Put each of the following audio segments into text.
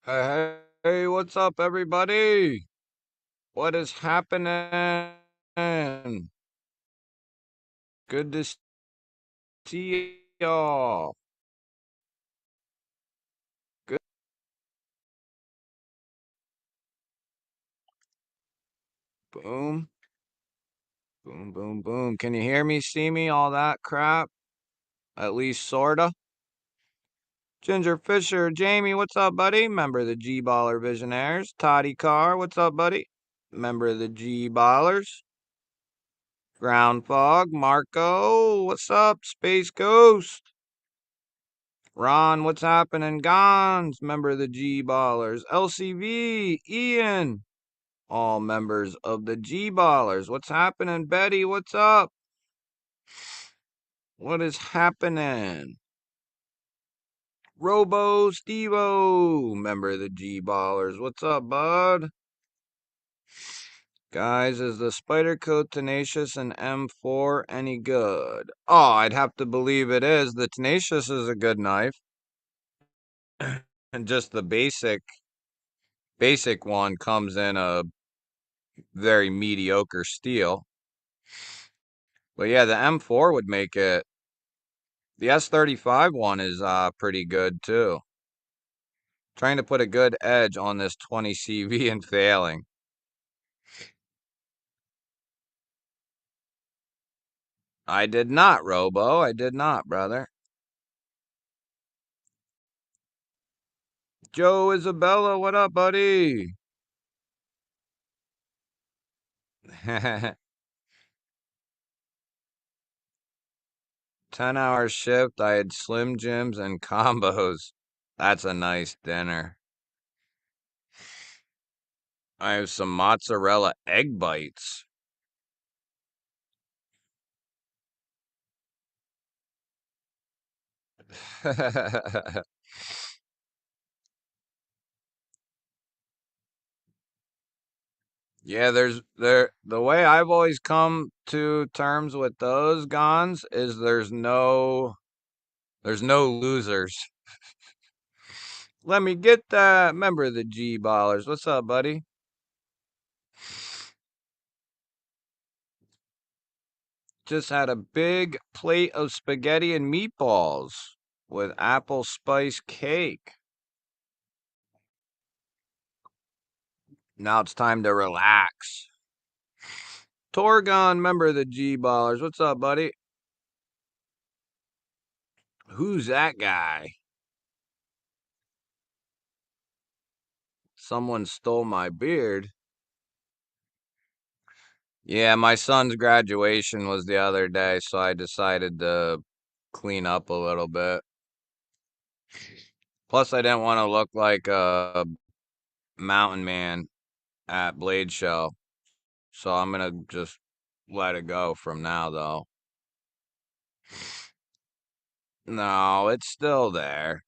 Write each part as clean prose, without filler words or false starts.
Hey, what's up, everybody? What is happening? Good to see y'all. Good. Boom, boom, boom, boom. Can you hear me, see me, all that crap? At least sorta. Ginger Fisher, Jamie, what's up, buddy? Member of the G-Baller Visionaires. Toddy Carr, what's up, buddy? Member of the G-Ballers. Ground Fog, Marco, what's up? Space Ghost. Ron, what's happening? Gons, member of the G Ballers. LCV, Ian, all members of the G Ballers. What's happening? Betty, what's up? What is happening? Robo Stevo, member of the G Ballers. What's up, bud? Guys, is the Spider Coat Tenacious and M4 any good? Oh, I'd have to believe it is. The Tenacious is a good knife. And just the basic one comes in a very mediocre steel. But yeah, the M4 would make it. The S35 one is pretty good too. Trying to put a good edge on this 20 CV and failing. I did not, Robo. I did not, brother. Joe Isabella, what up, buddy? 10-hour shift. I had Slim Jims and combos. That's a nice dinner. I have some mozzarella egg bites. Yeah, the way I've always come to terms with those guns is there's no losers. Let me get that member of the G Ballers. What's up, buddy? Just had a big plate of spaghetti and meatballs with apple spice cake. Now it's time to relax. Torgon, member of the G Ballers. What's up, buddy? Who's that guy? Someone stole my beard. Yeah, my son's graduation was the other day, so I decided to clean up a little bit. Plus, I didn't want to look like a mountain man at Blade Show, so I'm gonna just let it go from now, though. No, it's still there.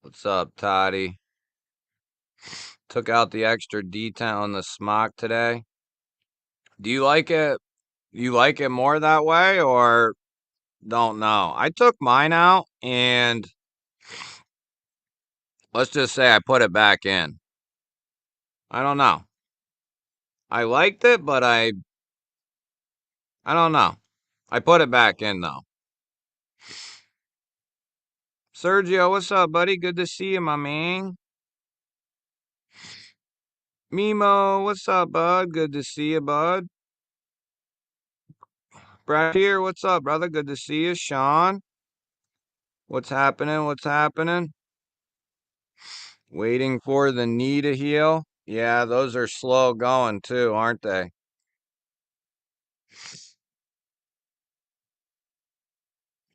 What's up, Toddy? Took out the extra detail on the smock today. Do you like it? You like it more that way, or don't know? I took mine out, and let's just say I put it back in. I don't know. I liked it, but I don't know. I put it back in though. Sergio, what's up, buddy? Good to see you, my man. Mimo, what's up, bud? Good to see you, bud. Brad here, what's up, brother? Good to see you. Sean, what's happening? What's happening? Waiting for the knee to heal. Yeah, those are slow going too, aren't they?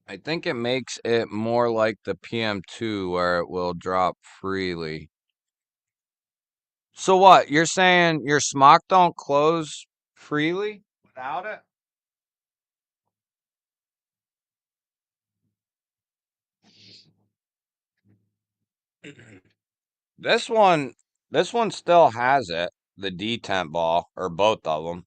I think it makes it more like the PM2 where it will drop freely. So what? You're saying your smock don't close freely without it? This one, this one still has it, the detent ball, or both of them.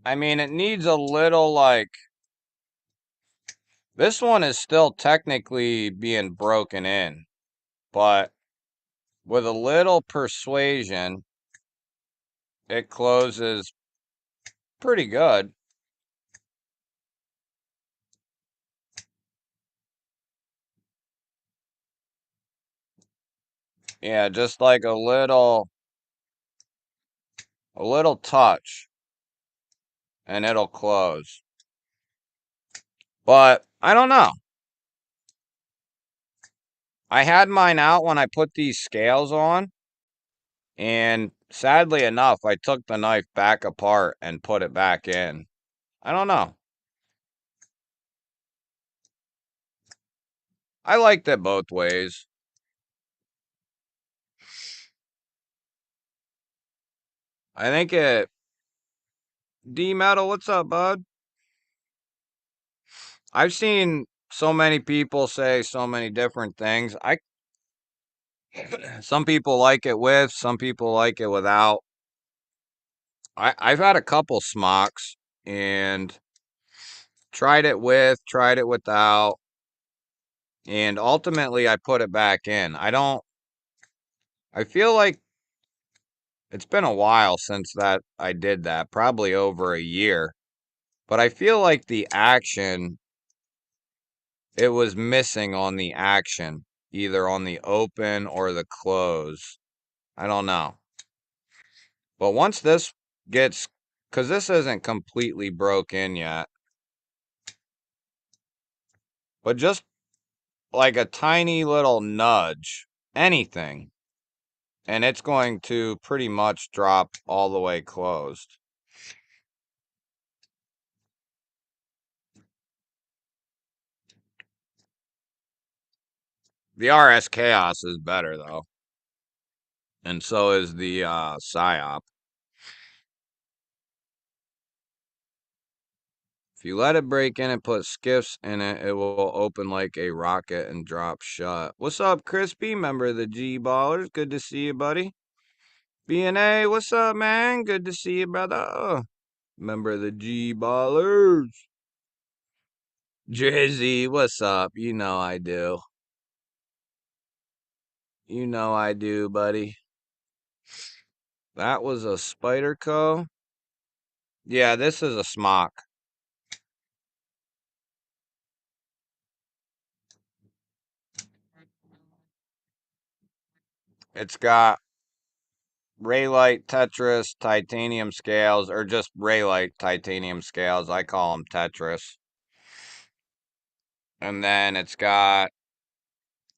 I mean, it needs a little, like, this one is still technically being broken in, but with a little persuasion, it closes pretty good. Yeah, just like a little touch, and it'll close. But I don't know. I had mine out when I put these scales on, and sadly enough, I took the knife back apart and put it back in. I don't know. I liked it both ways. I think it... D-Metal, what's up, bud? I've seen so many people say so many different things. Some people like it with, some people like it without. I've had a couple smocks and tried it with, tried it without, and ultimately I put it back in. I feel like it's been a while since that I did that, probably over a year. But I feel like the action, it was missing on the action, either on the open or the close. I don't know. But once this gets, because this isn't completely broke in yet, but just like a tiny little nudge, anything, and it's going to pretty much drop all the way closed. The RS Chaos is better, though. And so is the PSYOP. If you let it break in and put skiffs in it, it will open like a rocket and drop shut. What's up, Crispy? Member of the G Ballers. Good to see you, buddy. B&A, what's up, man? Good to see you, brother. Member of the G Ballers. Drizzy, what's up? You know I do. You know I do, buddy. That was a Spyderco. Yeah, this is a smock. It's got Raylight Tetris titanium scales, or just Raylight titanium scales. I call them Tetris. And then it's got,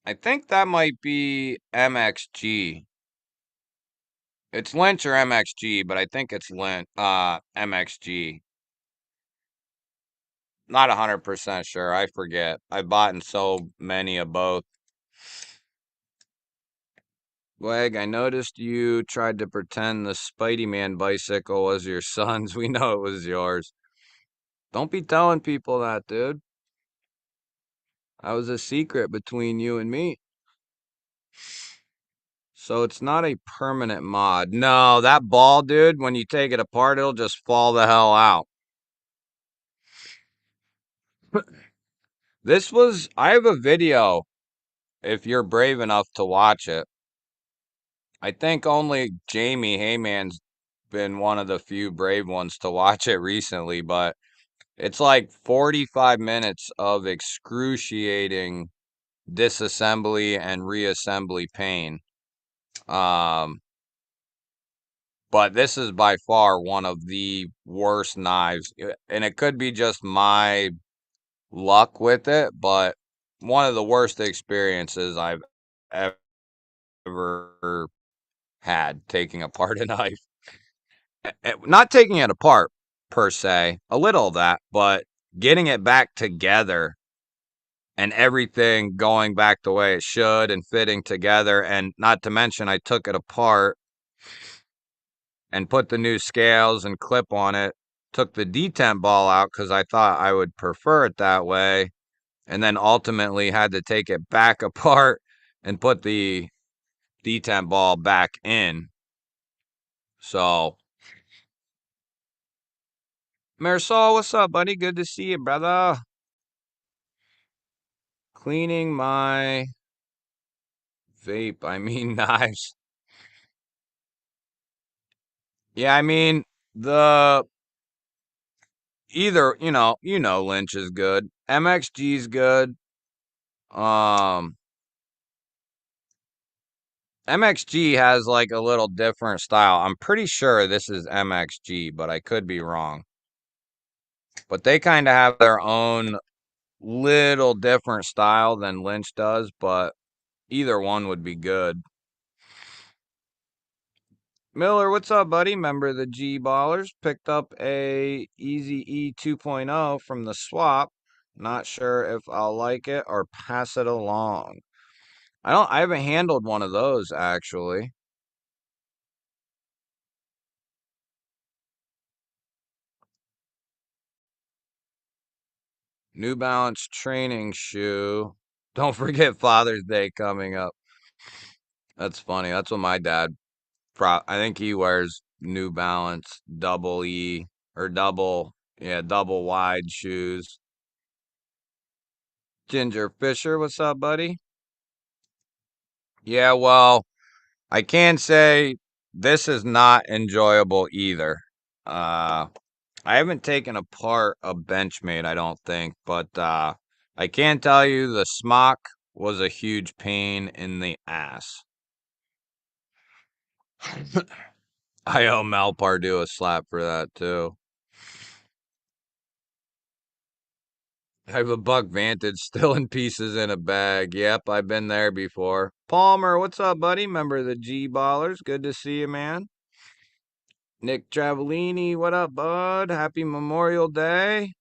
I think that might be MXG. It's Lynch or MXG, but I think it's MXG. Not 100% sure. I forget. I bought in so many of both. Leg, I noticed you tried to pretend the Spidey Man bicycle was your son's. We know it was yours. Don't be telling people that, dude. That was a secret between you and me. So it's not a permanent mod. No, that ball, dude, when you take it apart, it'll just fall the hell out. I have a video if you're brave enough to watch it. I think only Jamie Heyman's been one of the few brave ones to watch it recently, but it's like 45 minutes of excruciating disassembly and reassembly pain. But this is by far one of the worst knives, and it could be just my luck with it, but one of the worst experiences I've ever had taking apart a knife. Not taking it apart per se, a little of that, but getting it back together and everything going back the way it should and fitting together. And not to mention, I took it apart and put the new scales and clip on it, took the detent ball out because I thought I would prefer it that way, and then ultimately had to take it back apart and put the detent ball back in. So Marisol, what's up, buddy? Good to see you, brother. Cleaning my vape, I mean knives. Yeah, I mean the either, Lynch is good. MXG's good. Um MXG has like a little different style. I'm pretty sure this is MXG, but I could be wrong. But they kind of have their own little different style than Lynch does, but either one would be good. Miller, what's up, buddy? Member of the G Ballers. Picked up a Easy E 2.0 from the swap. Not sure if I'll like it or pass it along. I haven't handled one of those actually. New Balance training shoe. Don't forget Father's Day coming up. That's funny. That's what my dad I think he wears New Balance double E or double wide shoes. Ginger Fisher, what's up, buddy? Yeah, well, I can say this is not enjoyable either. Uh, I haven't taken apart a Benchmade, I don't think, but I can tell you the smock was a huge pain in the ass. I owe Mel Pardue a slap for that too. I have a Buck Vantage still in pieces in a bag. Yep, I've been there before. Palmer, what's up, buddy? Member of the G Ballers. Good to see you, man. Nick Travellini, what up, bud? Happy Memorial Day.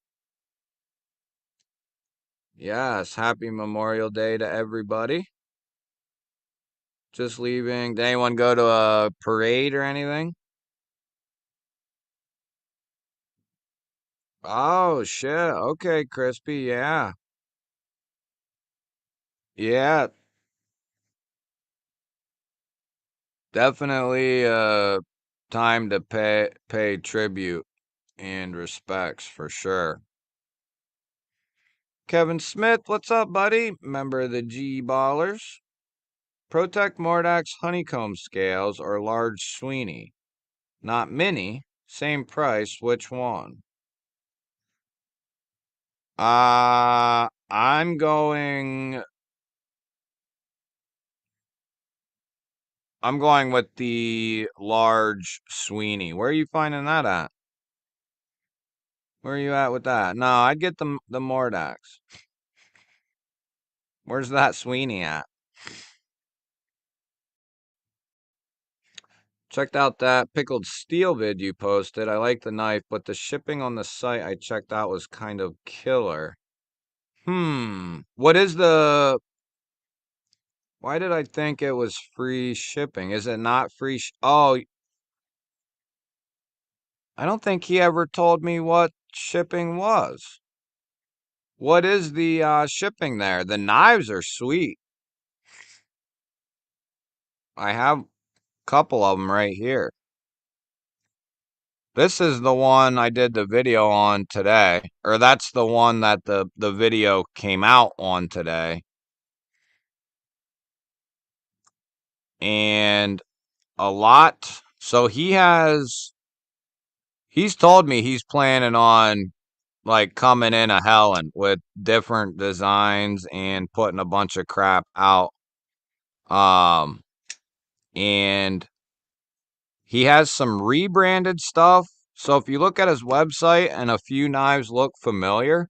Yes, happy Memorial Day to everybody. Just leaving. Did anyone go to a parade or anything? Oh, shit. Okay, Crispy. Yeah. Yeah, definitely time to pay tribute and respects for sure. Kevin Smith, what's up, buddy? Member of the G Ballers. Protect Mordac's honeycomb scales or large Sweeney. Not mini. Same price. Which one? I'm going. I'm going with the large Sweeney. Where are you finding that at? Where are you at with that? No, I'd get the Mordax. Where's that Sweeney at? Checked out that pickled steel vid you posted. I like the knife, but the shipping on the site I checked out was kind of killer. What is the Why did I think it was free shipping? Is it not free? Oh, I don't think he ever told me what shipping was. What is the shipping there? The knives are sweet. I have a couple of them right here. This is the one I did the video on today, or that's the one that the video came out on today. And a lot. So he's told me he's planning on like coming in a Helen with different designs and putting a bunch of crap out. Um, and he has some rebranded stuff. So if you look at his website and a few knives look familiar,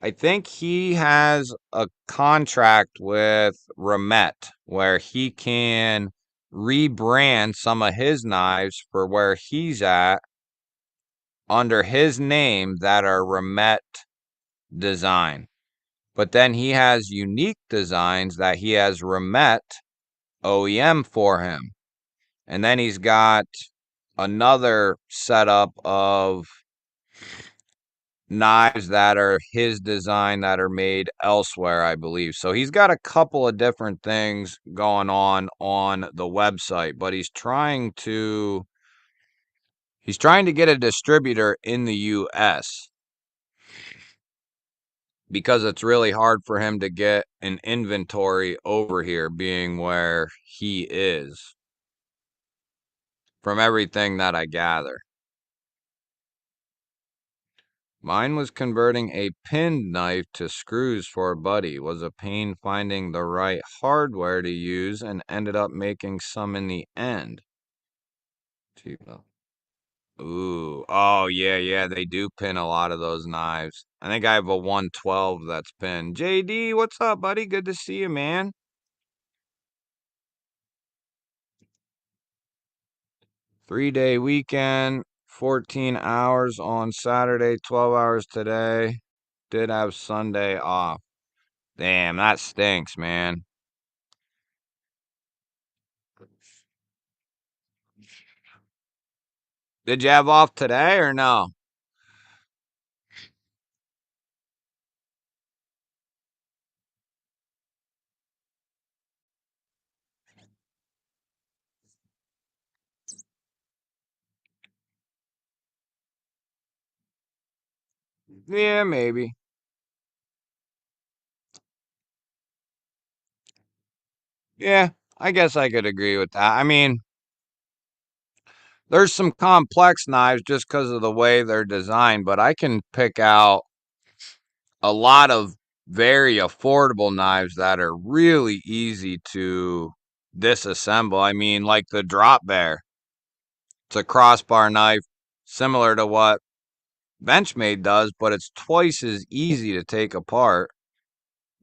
I think he has a contract with Remet where he can rebrand some of his knives for where he's at under his name that are Remet design. But then he has unique designs that he has Remet OEM for him. And then he's got another setup of knives that are his design that are made elsewhere, I believe. So he's got a couple of different things going on the website, but he's trying to He's trying to get a distributor in the US because it's really hard for him to get an inventory over here, being where he is, from everything that I gather. Mine was converting a pinned knife to screws for a buddy. Was a pain finding the right hardware to use and ended up making some in the end. Ooh, oh yeah, they do pin a lot of those knives. I think I have a 112 that's pinned. JD, what's up, buddy? Good to see you, man. 3-day weekend, 14 hours on Saturday, 12 hours today. Did have Sunday off. Damn, that stinks, man. Did you have off today or no? Yeah, maybe. Yeah, I guess I could agree with that. I mean, there's some complex knives just because of the way they're designed, but I can pick out a lot of very affordable knives that are really easy to disassemble. I mean, like the Drop Bear. It's a crossbar knife similar to what Benchmade does, but it's twice as easy to take apart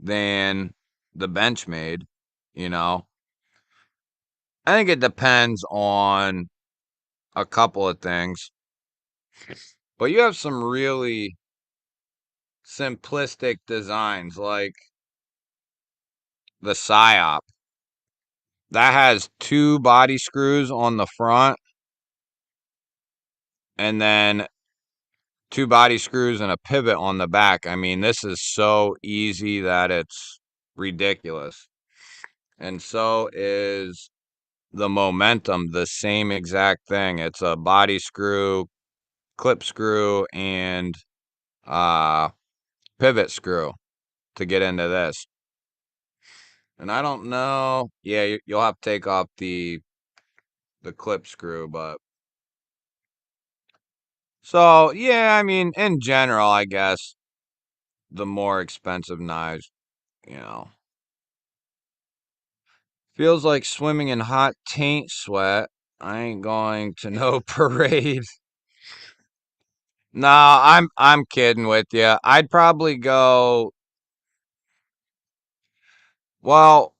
than the Benchmade, you know. I think it depends on a couple of things. But you have some really simplistic designs like the Psyop. That has 2 body screws on the front and then 2 body screws and a pivot on the back. I mean, this is so easy that it's ridiculous. And so is the Momentum, the same exact thing. It's a body screw, clip screw, and uh pivot screw to get into this. And I don't know. Yeah, you'll have to take off the clip screw, but so yeah, I mean, in general, I guess the more expensive knives, you know. Feels like swimming in hot taint sweat. I ain't going to no parade. No, I'm kidding with you. I'd probably go. Well,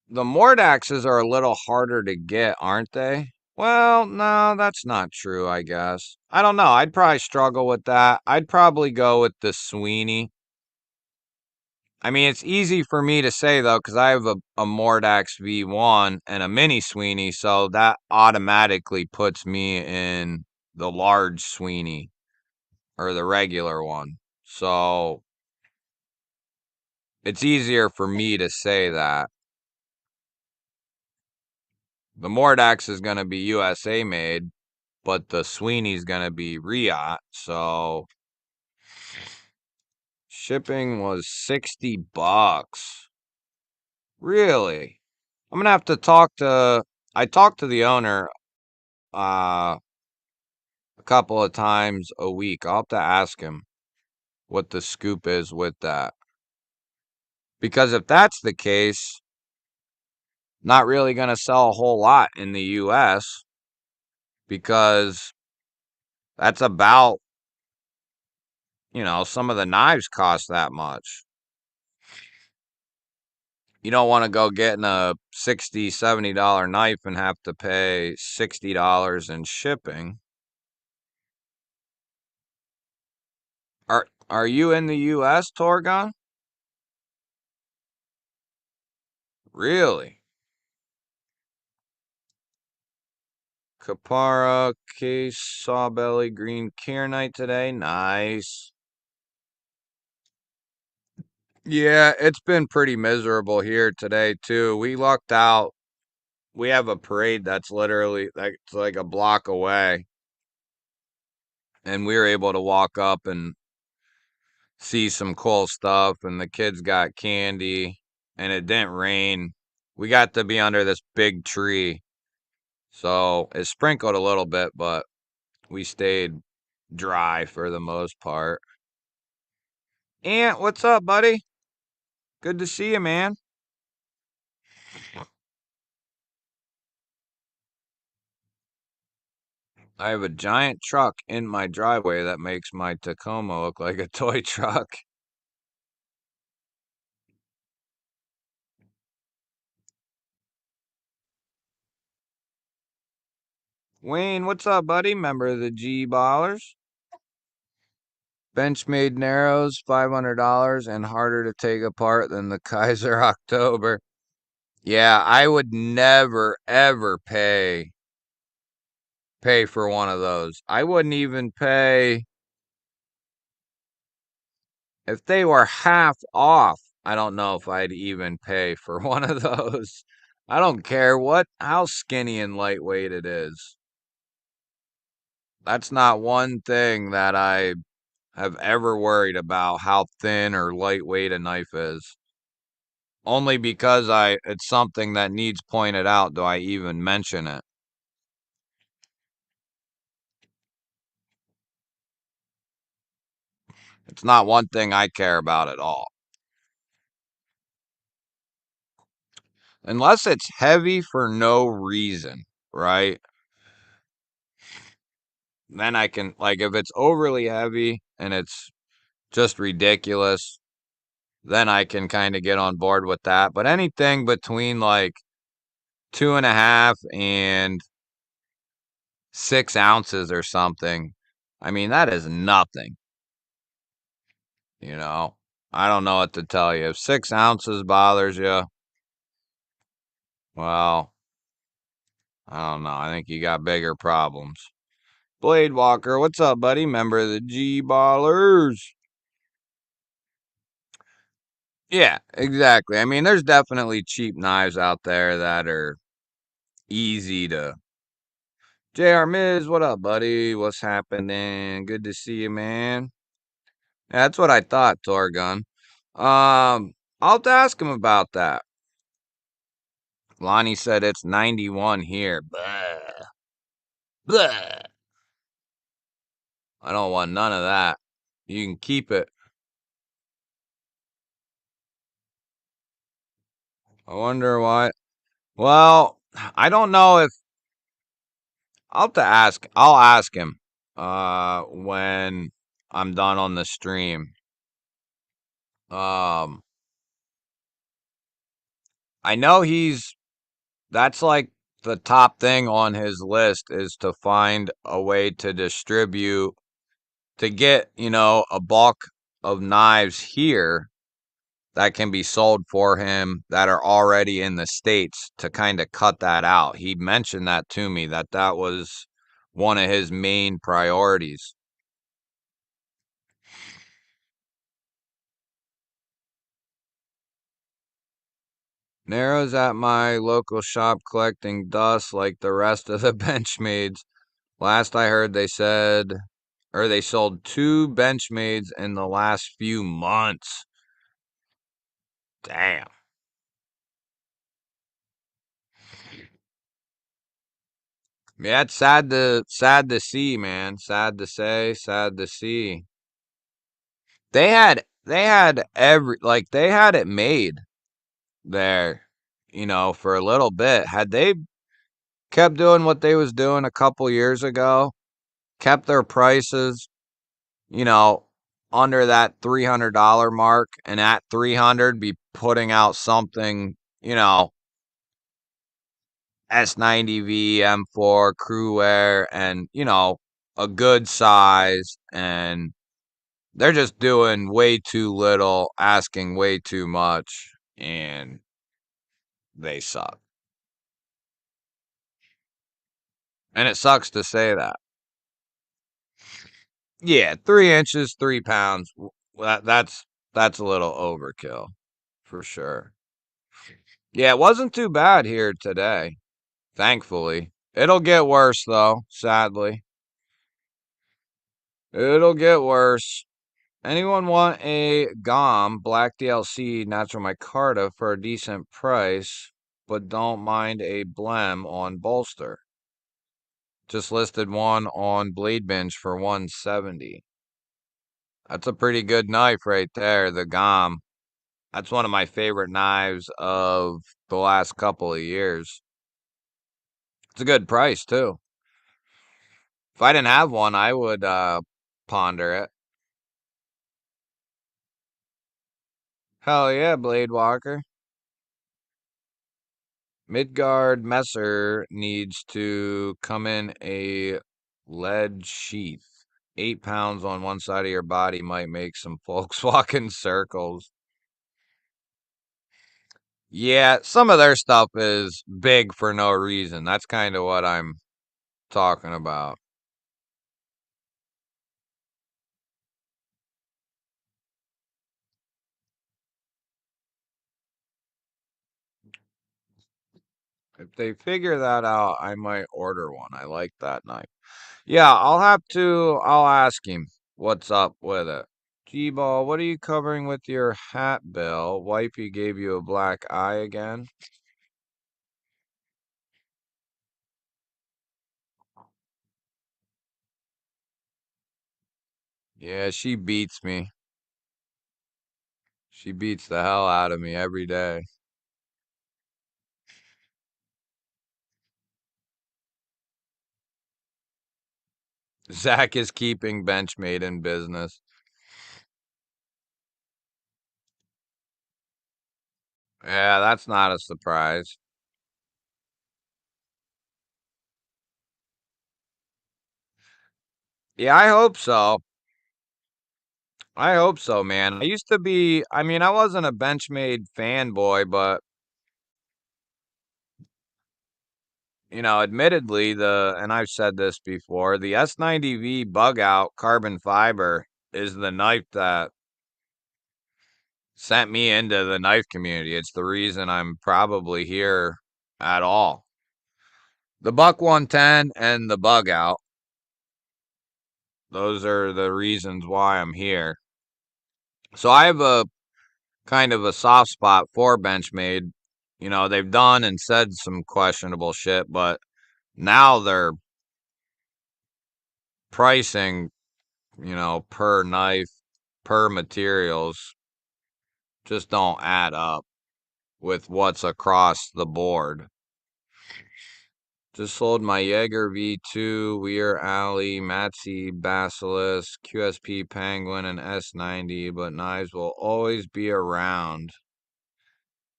the Mordaxes are a little harder to get, aren't they? Well, no, that's not true, I guess. I don't know. I'd probably struggle with that. I'd probably go with the Sweeney. I mean, it's easy for me to say, though, because I have a Mordax V1 and a mini Sweeney, so that automatically puts me in the large Sweeney or the regular one. So it's easier for me to say that. The Mordax is going to be USA made, but the Sweeney's going to be Riot. So shipping was $60. Really? I'm going to have to I talked to the owner uh a couple of times a week. I'll have to ask him what the scoop is with that. Because if that's the case, not really going to sell a whole lot in the US because that's about, some of the knives cost that much. You don't want to go getting a $60, $70 knife and have to pay $60 in shipping. Are you in the US, Torgon? Really? Capara, case, sawbelly, green kernite today. Nice. Yeah, it's been pretty miserable here today, too. We lucked out we have a parade that's literally like a block away, and we were able to walk up and see some cool stuff, and the kids got candy, and it didn't rain. We got to be under this big tree, so it sprinkled a little bit, but we stayed dry for the most part. Ant, what's up, buddy? Good to see you, man. I have a giant truck in my driveway that makes my Tacoma look like a toy truck. Wayne, what's up, buddy? Member of the G Ballers. Benchmade Narrows, $500 and harder to take apart than the Kaiser October. Yeah, I would never ever pay for one of those. I wouldn't even pay if they were half off. I don't know if I'd even pay for one of those. I don't care how skinny and lightweight it is. That's not one thing that I have ever worried about, how thin or lightweight a knife is. Only because it's something that needs pointed out do I even mention it. It's not one thing I care about at all. Unless it's heavy for no reason, right? Then I can, like, if it's overly heavy and it's just ridiculous, then I can kind of get on board with that. But anything between like 2.5 and 6 ounces or something, I mean, that is nothing, you know? I don't know what to tell you. If 6 ounces bothers you, well, I don't know. I think you got bigger problems. Blade Walker, what's up, buddy? Member of the G Ballers. Yeah, exactly. I mean, there's definitely cheap knives out there that are easy to. JR Miz, what up, buddy? What's happening? Good to see you, man. Yeah, that's what I thought, Torgun. I'll have to ask him about that. Lonnie said it's 91 here. Blah. Blah. I don't want none of that. You can keep it. I wonder why. Well, I don't know if I'll have to ask. I'll ask him when I'm done on the stream. Um I know that's like the top thing on his list is to find a way to distribute to get, a bulk of knives here that can be sold for him that are already in the States to kind of cut that out. He mentioned that to me that was one of his main priorities. Narrows at my local shop collecting dust like the rest of the Benchmades. Last I heard, they sold 2 Benchmades in the last few months. Damn. Yeah, it's sad to see, man. Sad to say, sad to see. They had it made there, for a little bit. Had they kept doing what they was doing a couple years ago, kept their prices, you know, under that $300 mark, and at 300 be putting out something, S90V M4 crew air and, a good size, and they're just doing way too little, asking way too much, and they suck. And it sucks to say that. Yeah, 3 inches, 3 pounds. That's a little overkill for sure. Yeah, it wasn't too bad here today. Thankfully. It'll get worse, though, sadly. It'll get worse. Anyone want a GOM Black DLC Natural Micarta for a decent price, but don't mind a blem on bolster? Just listed one on Blade Bench for 170. That's a pretty good knife right there, the GOM. That's one of my favorite knives of the last couple of years. It's a good price, too. If I didn't have one, I would ponder it. Hell yeah, Blade Walker. Midgard Messer needs to come in a lead sheath. 8 pounds on one side of your body might make some folks walk in circles. Yeah, some of their stuff is big for no reason. That's kind of what I'm talking about. If they figure that out, I might order one. I like that knife. Yeah, I'll ask him what's up with it. G-Ball, what are you covering with your hat, Bill? Wifey gave you a black eye again? Yeah, she beats me. She beats the hell out of me every day. Zach is keeping Benchmade in business. Yeah, that's not a surprise. Yeah, I hope so. I hope so, man. I used to be, I mean, I wasn't a Benchmade fanboy, but, admittedly, and I've said this before, the S90V bug out carbon fiber is the knife that sent me into the knife community. It's the reason I'm probably here at all. The Buck 110 and the bug out, those are the reasons why I'm here. So I have a kind of a soft spot for Benchmade. They've done and said some questionable shit, but now they're pricing, per knife, per materials, just don't add up with what's across the board. Just sold my Jaeger V2, Weir Alley, Matzy, Basilisk, QSP Penguin, and S90, but knives will always be around.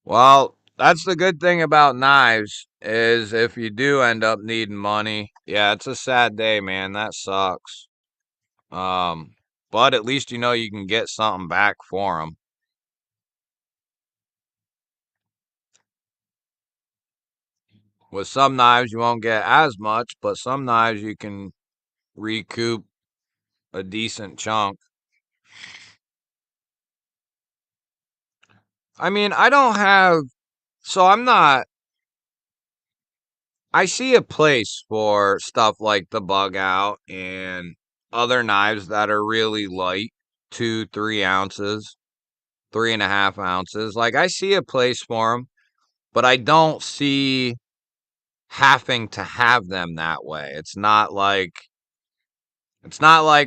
Well, that's the good thing about knives is if you do end up needing money, yeah, it's a sad day, man. That sucks. Um, but at least you can get something back for them. With some knives, you won't get as much, but some knives you can recoup a decent chunk. I mean, I don't have, so I'm not, I see a place for stuff like the bug out and other knives that are really light, 2, 3 ounces, 3.5 ounces. Like, I see a place for them, but I don't see having to have them that way. It's not like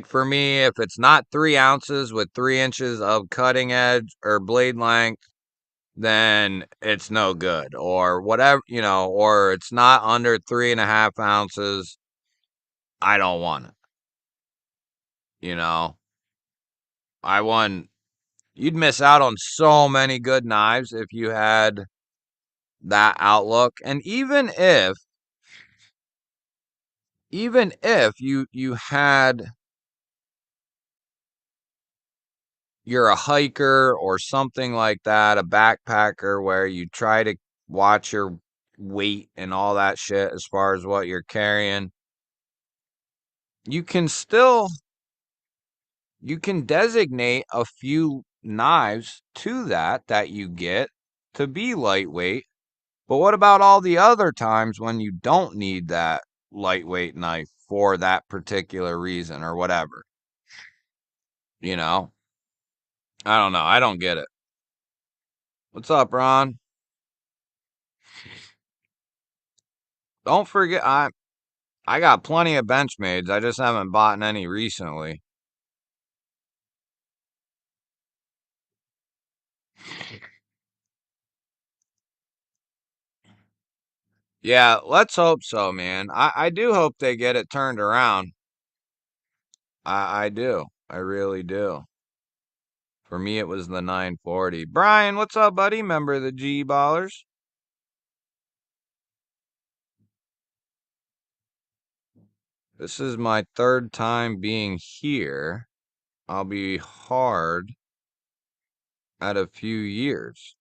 for me, if it's not 3 ounces with 3 inches of cutting edge or blade length, then it's no good. Or whatever, or it's not under 3.5 ounces. I don't want it. You know, I want, you'd miss out on so many good knives if you had that outlook. And even if you had, you're a hiker or something like that, a backpacker where you try to watch your weight and all that shit as far as what you're carrying, you can still you can designate a few knives to that you get to be lightweight But what about all the other times when you don't need that lightweight knife for that particular reason or whatever? You know? I don't know. I don't get it. What's up, Ron? Don't forget I got plenty of Benchmades. I just haven't bought any recently. Yeah, let's hope so, man. I do hope they get it turned around. I do. I really do. For me, it was the 940. Brian, what's up, buddy? Member of the G Ballers? This is my third time being here. I'll be hard at a few years.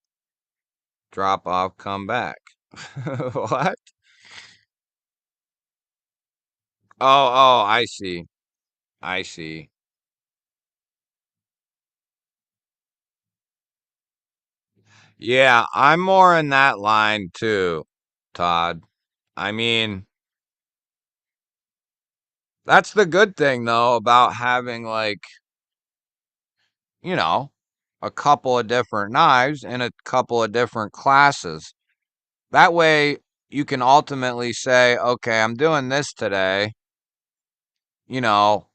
Drop off, come back. What? Oh, I see. I see. Yeah, I'm more in that line too, Todd. I mean, that's the good thing though about having like, you know, a couple of different knives in a couple of different classes. That way you can ultimately say, okay, I'm doing this today. You know,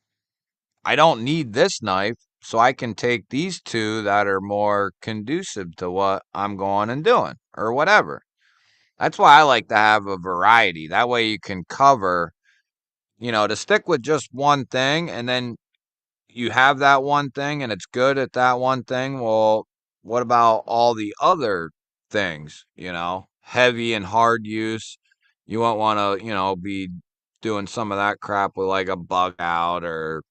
I don't need this knife, so I can take these two that are more conducive to what I'm going and doing or whatever. That's why I like to have a variety. That way you can cover, to stick with just one thing and then you have that one thing and it's good at that one thing. Well, what about all the other things, heavy and hard use? You won't want to, be doing some of that crap with like a bug out or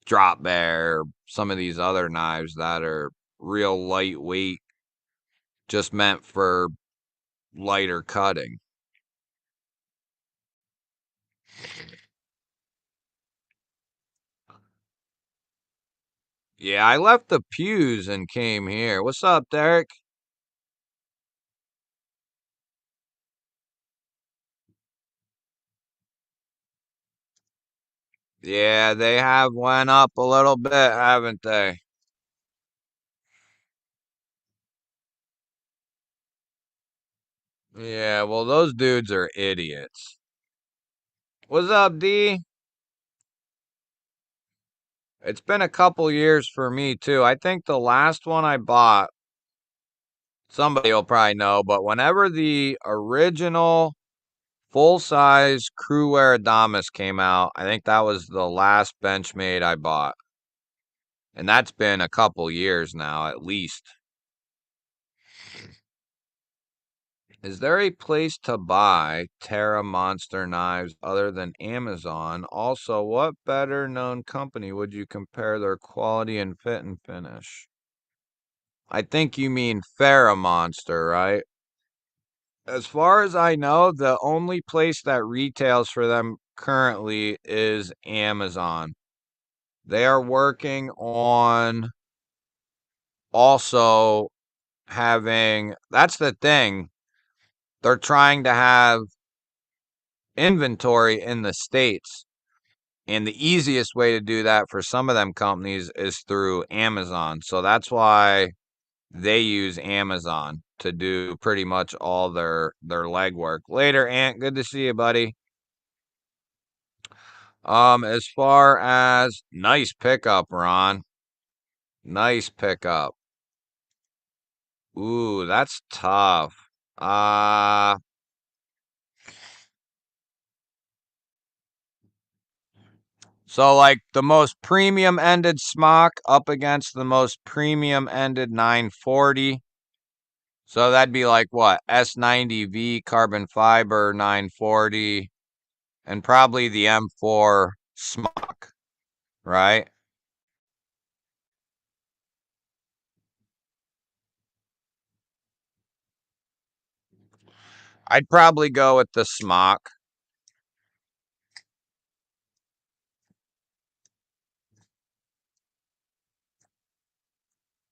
drop bear, or some of these other knives that are real lightweight, just meant for lighter cutting. Yeah, I left the pews and came here. What's up, Derek? Yeah, they have went up a little bit, haven't they? Yeah, well, those dudes are idiots. What's up, D? It's been a couple years for me, too. I think the last one I bought, somebody will probably know, but whenever the original full size Crewwear Adamas came out, I think that was the last Benchmade I bought. And that's been a couple years now, at least. Is there a place to buy Terra Monster knives other than Amazon? Also, what better known company would you compare their quality and fit and finish? I think you mean Farrah Monster, right? As far as I know, the only place that retails for them currently is Amazon. They are working on also having, that's the thing. They're trying to have inventory in the States. And the easiest way to do that for some of them companies is through Amazon. So that's why they use Amazon to do pretty much all their legwork. Later, Ant, good to see you, buddy. As far as nice pickup, Ron. Nice pickup. Ooh, that's tough. Uh so like the most premium ended smock up against the most premium ended 940. So that'd be like what? S90V carbon fiber 940 and probably the M4 smock, right? I'd probably go with the smock.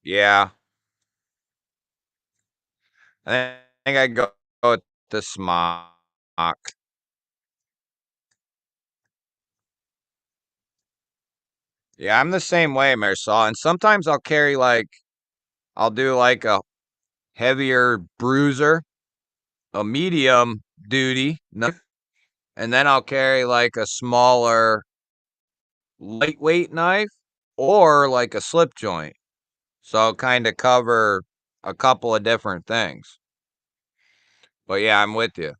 Yeah. I think I'd go with the smock. Yeah, I'm the same way, Marisol. And sometimes I'll carry I'll do like a heavier bruiser, a medium duty knife, and then I'll carry like a smaller lightweight knife or like a slip joint. So I'll kind of cover a couple of different things. But yeah, I'm with you.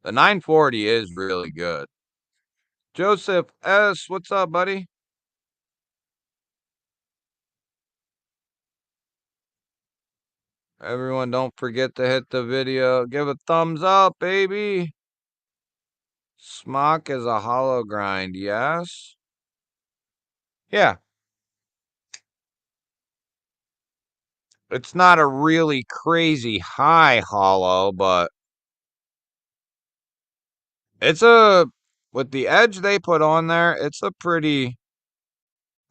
The 940 is really good. Joseph S., what's up, buddy? Everyone, don't forget to hit the video. Give a thumbs up, baby. Smock is a hollow grind, yes? Yeah. It's not a really crazy high hollow, but it's with the edge they put on there, it's a pretty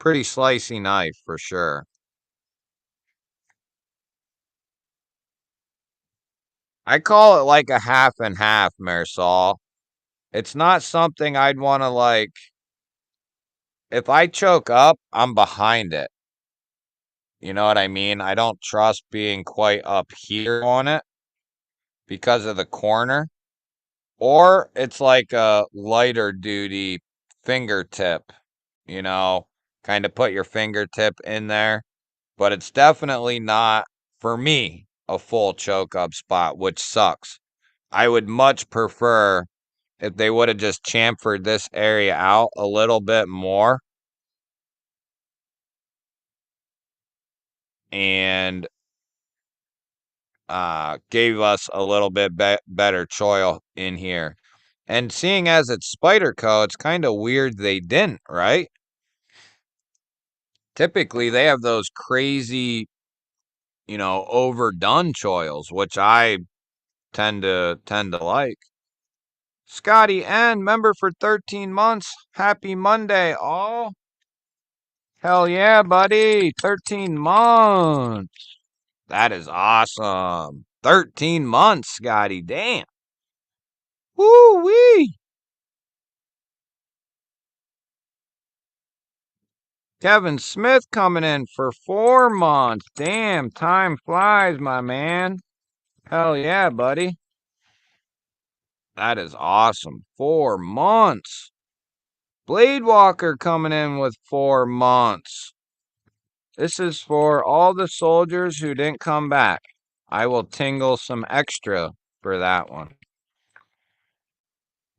slicey knife for sure. I call it like a half and half, Marisol. It's not something I'd want to if I choke up, I'm behind it. You know what I mean? I don't trust being quite up here on it because of the corner. Or it's like a lighter duty fingertip, you know, kind of put your fingertip in there. But it's definitely not, for me, a full choke up spot, which sucks. I would much prefer if they would have just chamfered this area out a little bit more and gave us a little bit better choil in here. And seeing as it's Spyderco, it's kind of weird they didn't, right? Typically, they have those crazy, overdone choils, which I tend to like. Scotty N, member for 13 months. Happy Monday, all. Hell yeah, buddy. 13 months. That is awesome. 13 months, Scotty. Damn. Woo wee. Kevin Smith coming in for 4 months. Damn, time flies, my man. Hell yeah, buddy. That is awesome. 4 months. Blade Walker coming in with 4 months. This is for all the soldiers who didn't come back. I will tingle some extra for that one.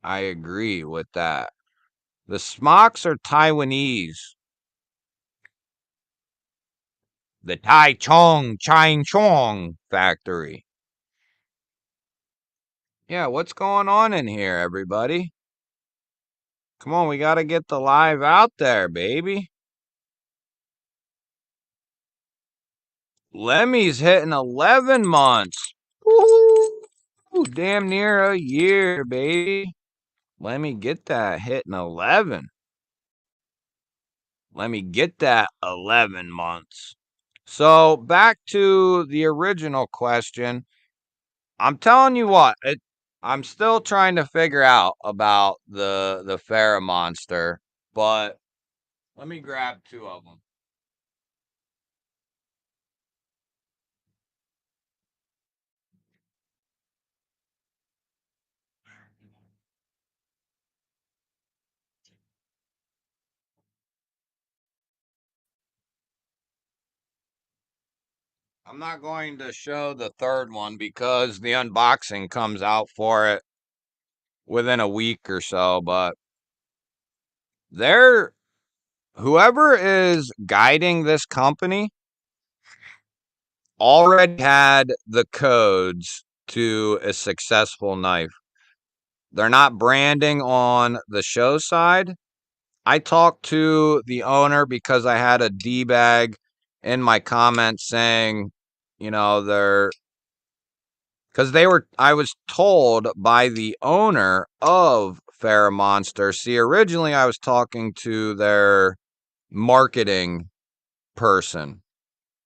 I agree with that. The smocks are Taiwanese. The Tai Chong Chine Chong factory. Yeah, what's going on in here, everybody? Come on, we got to get the live out there, baby. Lemmy's hitting 11 months. Woo! Damn near a year, baby. Let me get that hitting 11. Let me get that 11 months. So back to the original question. I'm telling you what, I'm still trying to figure out about the Farrah monster, but let me grab two of them. I'm not going to show the third one because the unboxing comes out for it within a week or so, but they're whoever is guiding this company already had the codes to a successful knife. They're not branding on the show side. I talked to the owner because I had a D bag in my comments saying, they're because I was told by the owner of Farrah Monster. See, originally I was talking to their marketing person.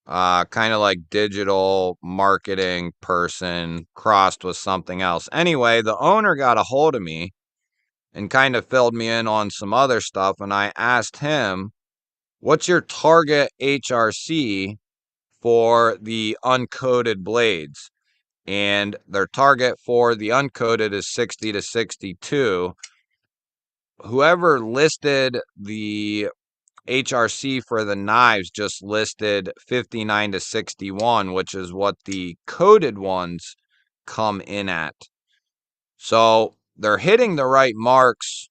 kind of like digital marketing person crossed with something else. Anyway, the owner got a hold of me and kind of filled me in on some other stuff. And I asked him, what's your target HRC for the uncoated blades? And their target for the uncoated is 60 to 62. Whoever listed the HRC for the knives just listed 59 to 61, which is what the coated ones come in at. So they're hitting the right marks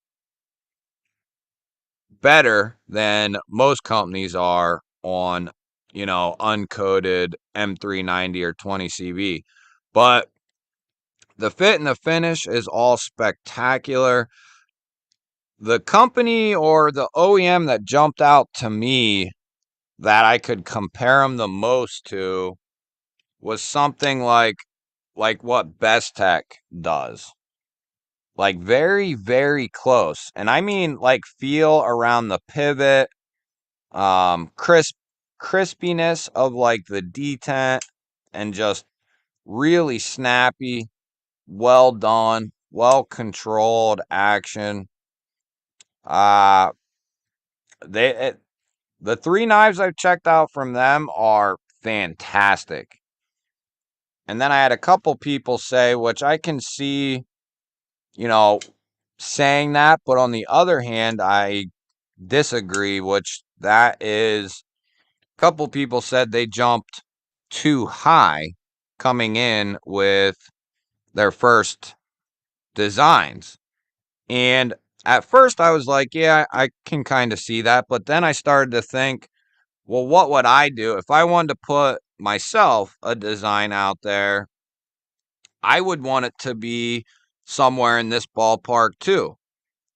better than most companies are on, uncoated M390 or 20CV. But the fit and the finish is all spectacular. The company or the OEM that jumped out to me that I could compare them the most to was something like what Best Tech does. Like very, very close. And I mean like feel around the pivot, crispiness of like the detent, and just really snappy, well done, well controlled action. Uh the three knives I've checked out from them are fantastic. And then I had a couple people say, which I can see, you know, saying that, but on the other hand, I disagree, which that is a couple people said they jumped too high coming in with their first designs. And at first I was like, yeah, I can kind of see that. But then I started to think, well, what would I do if I wanted to put myself a design out there? I would want it to be somewhere in this ballpark too,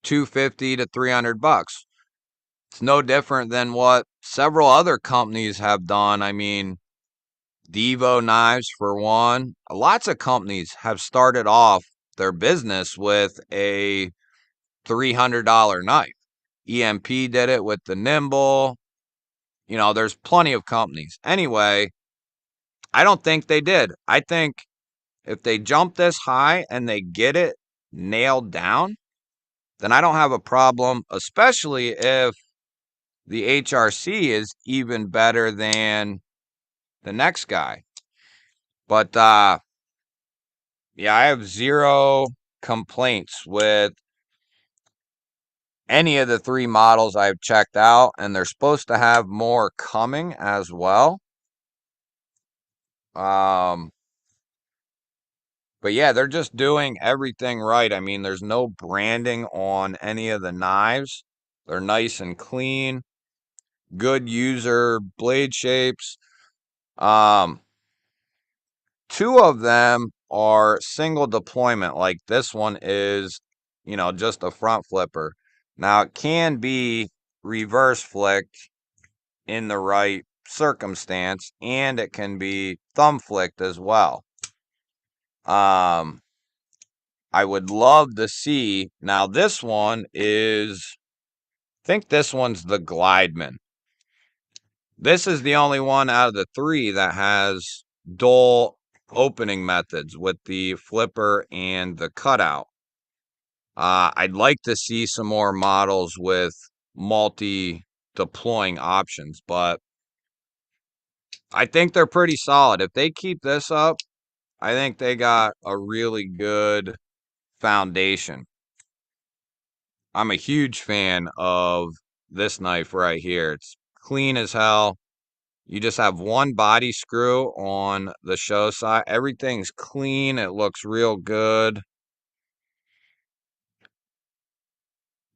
250 to 300 bucks. It's no different than what several other companies have done. I mean, Devo knives for one. Lots of companies have started off their business with a $300 knife. EMP did it with the Nimble. There's plenty of companies. Anyway, I don't think they did. I think if they jump this high and they get it nailed down, then I don't have a problem, especially if the HRC is even better than the next guy. But yeah, I have zero complaints with any of the three models I've checked out, and they're supposed to have more coming as well. But yeah, they're just doing everything right. I mean, there's no branding on any of the knives. They're nice and clean, good user blade shapes. Two of them are single deployment, like this one is, just a front flipper. Now it can be reverse flicked in the right circumstance, and it can be thumb flicked as well. I would love to see. Now this one is, I think this one's the Glideman. This is the only one out of the three that has dual opening methods with the flipper and the cutout. I'd like to see some more models with multi-deploying options, but I think they're pretty solid. If they keep this up, I think they got a really good foundation. I'm a huge fan of this knife right here. It's clean as hell. You just have one body screw on the show side. Everything's clean. It looks real good.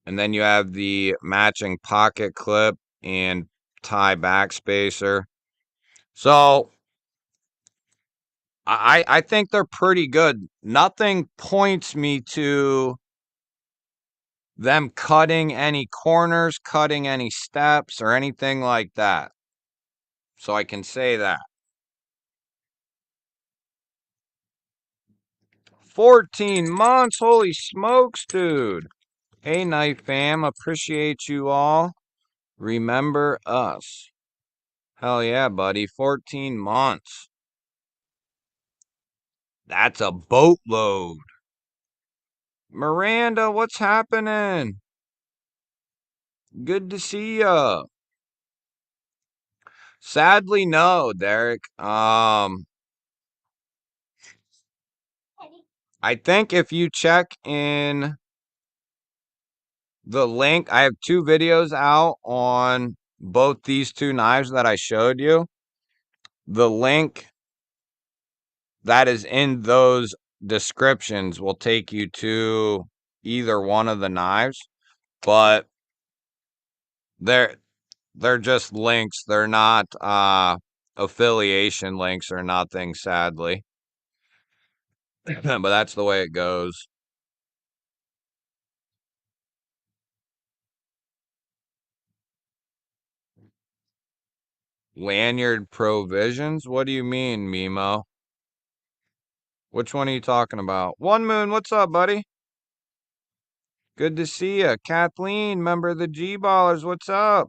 And then you have the matching pocket clip and tie back spacer. So I think they're pretty good. Nothing points me to them cutting any corners, cutting any steps, or anything like that. So I can say that. 14 months, holy smokes, dude. Hey, Knife Fam, appreciate you all. Remember us. Hell yeah, buddy. 14 months. That's a boatload. Miranda, what's happening? Good to see ya. Sadly, no, Derek. I think if you check in the link, I have 2 videos out on both these 2 knives that I showed you. The link that is in those descriptions will take you to either one of the knives, but they're just links. They're not affiliation links or nothing, sadly. But that's the way it goes. Lanyard provisions? What do you mean, Mimo? Which one are you talking about? One Moon, what's up, buddy? Good to see you. Kathleen, member of the G-Ballers, what's up?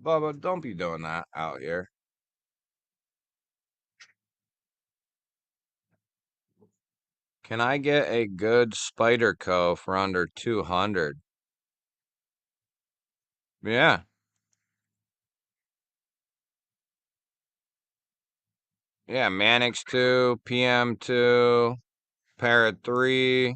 Bubba, don't be doing that out here. Can I get a good Spyderco for under 200? Yeah. Yeah, Mannix 2, PM 2, Parrot 3.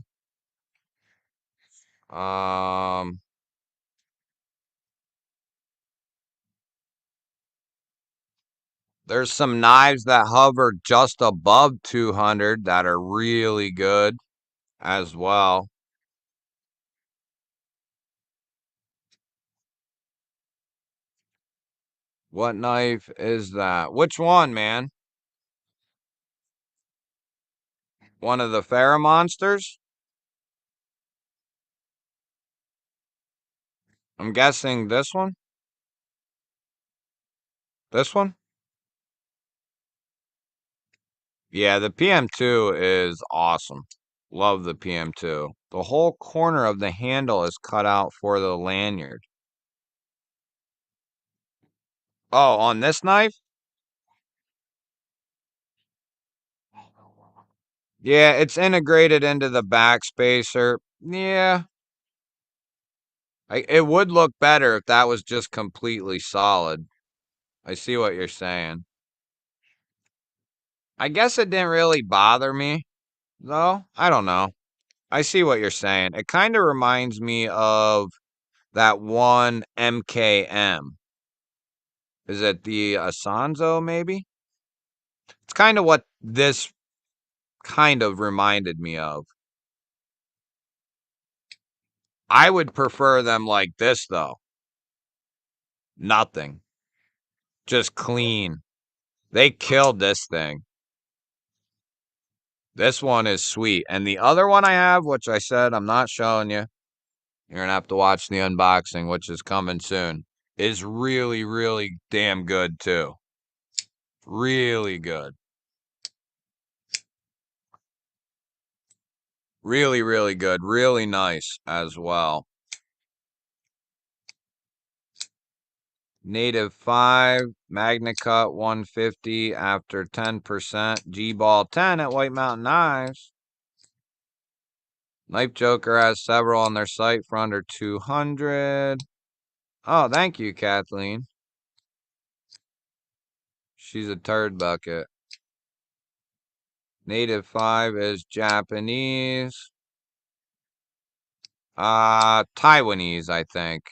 There's some knives that hover just above 200 that are really good as well. What knife is that? Which one, man? One of the Pharaoh monsters? I'm guessing this one? This one? Yeah, the PM2 is awesome. Love the PM2. The whole corner of the handle is cut out for the lanyard. Oh, on this knife? Yeah, it's integrated into the backspacer. Yeah, it would look better if that was just completely solid. I see what you're saying. I guess it didn't really bother me, though. I don't know. I see what you're saying. It kind of reminds me of that one MKM. Is it the Asanzo, maybe? It's kind of what this kind of reminded me of. I would prefer them like this, though. Nothing. Just clean. They killed this thing. This one is sweet. And the other one I have, which I said I'm not showing you, you're going to have to watch the unboxing, which is coming soon, is really, really damn good, too. Really good. Really, really good. Really nice as well. Native 5, Magna Cut 150 after 10%. G-Ball 10 at White Mountain Knives. Knife Joker has several on their site for under 200. Oh, thank you, Kathleen. She's a turd bucket. Native 5 is Japanese. Taiwanese, I think.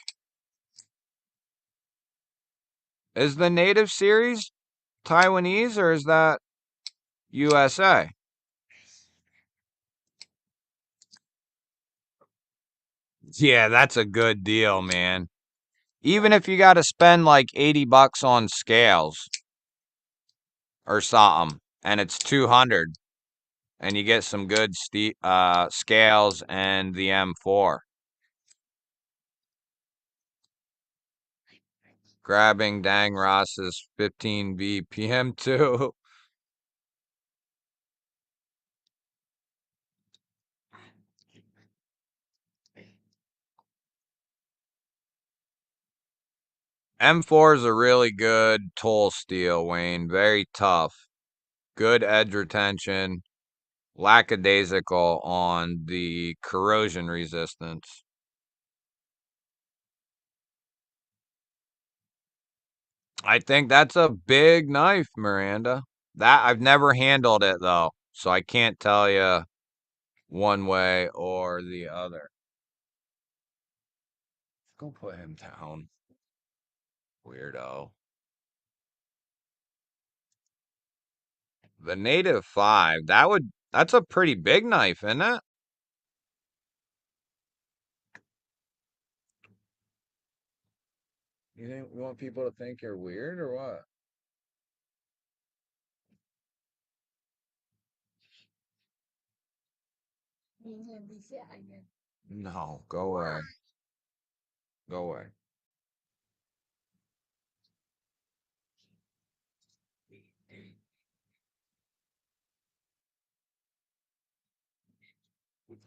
Is the Native series Taiwanese or is that USA? Yeah, that's a good deal, man. Even if you got to spend like 80 bucks on scales or something, and it's 200, and you get some good scales and the M4. Grabbing Dang Ross's 15 BPM too. M4 is a really good tool steel, Wayne. Very tough. Good edge retention. Lackadaisical on the corrosion resistance. I think that's a big knife, Miranda. That I've never handled it though, so I can't tell you one way or the other. Go put him down, weirdo. The native 5, that's a pretty big knife, isn't it? You want people to think you're weird or what? No, go away. Go away.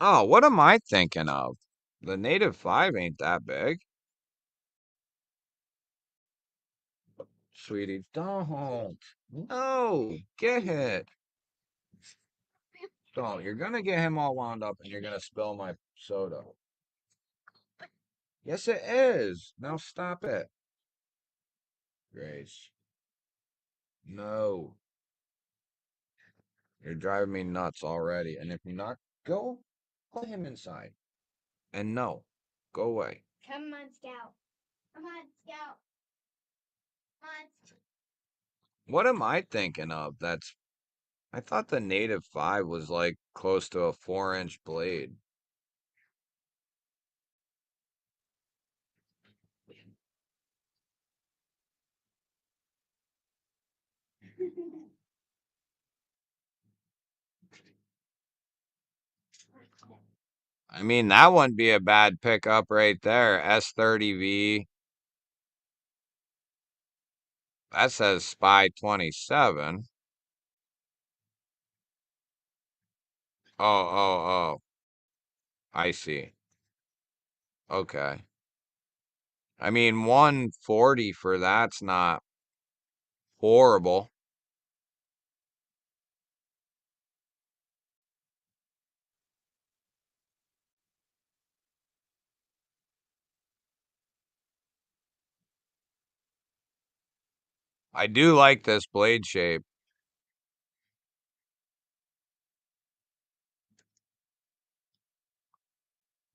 Oh, what am I thinking of? The native 5 ain't that big. Sweetie, don't. No, get it. Don't. You're gonna get him all wound up and you're gonna spill my soda. Yes, it is. Now stop it. Grace. No. You're driving me nuts already. And if you're not, go put him inside. And no, go away. Come on, Scout. Come on, Scout. Come on. What am I thinking of? I thought the native 5 was like close to a 4-inch blade. I mean, that wouldn't be a bad pickup right there. S30V. That says Spy 27. Oh, oh, oh. I see. Okay. I mean, 140 for that's not horrible. I do like this blade shape.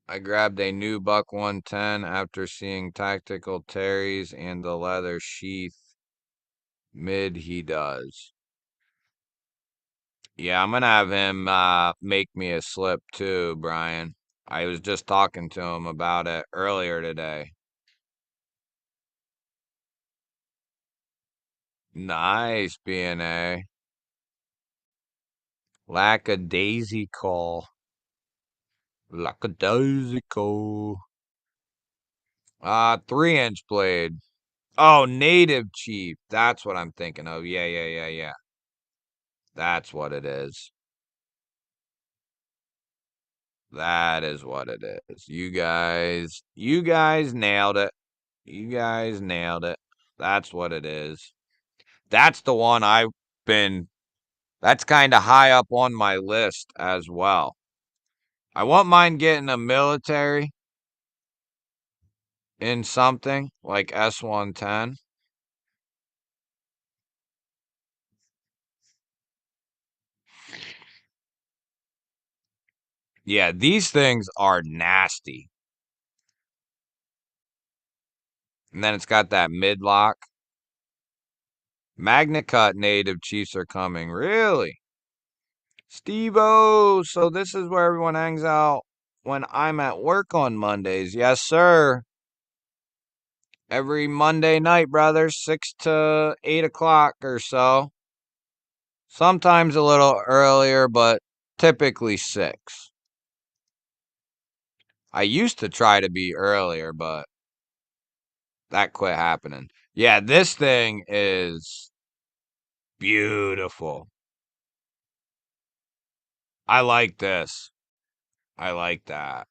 I grabbed a new Buck 110 after seeing Tactical Terry's and the leather sheath mid he does. Yeah, I'm gonna have him make me a slip too, Brian. I was just talking to him about it earlier today. Nice, BNA. Lackadaisical. Lackadaisical. 3-inch blade. Oh, native chief. That's what I'm thinking of. Yeah, yeah, yeah, yeah. That's what it is. That is what it is. You guys nailed it. You guys nailed it. That's what it is. That's the one that's kind of high up on my list as well. I won't mind getting a military in something like S110. Yeah, these things are nasty. And then it's got that mid lock. Magna Cut native chiefs are coming. Really? Steve-O, so this is where everyone hangs out when I'm at work on Mondays. Yes, sir. Every Monday night, brother, 6 to 8 o'clock or so. Sometimes a little earlier, but typically 6. I used to try to be earlier, but that quit happening. Yeah, this thing is beautiful. I like this. I like that.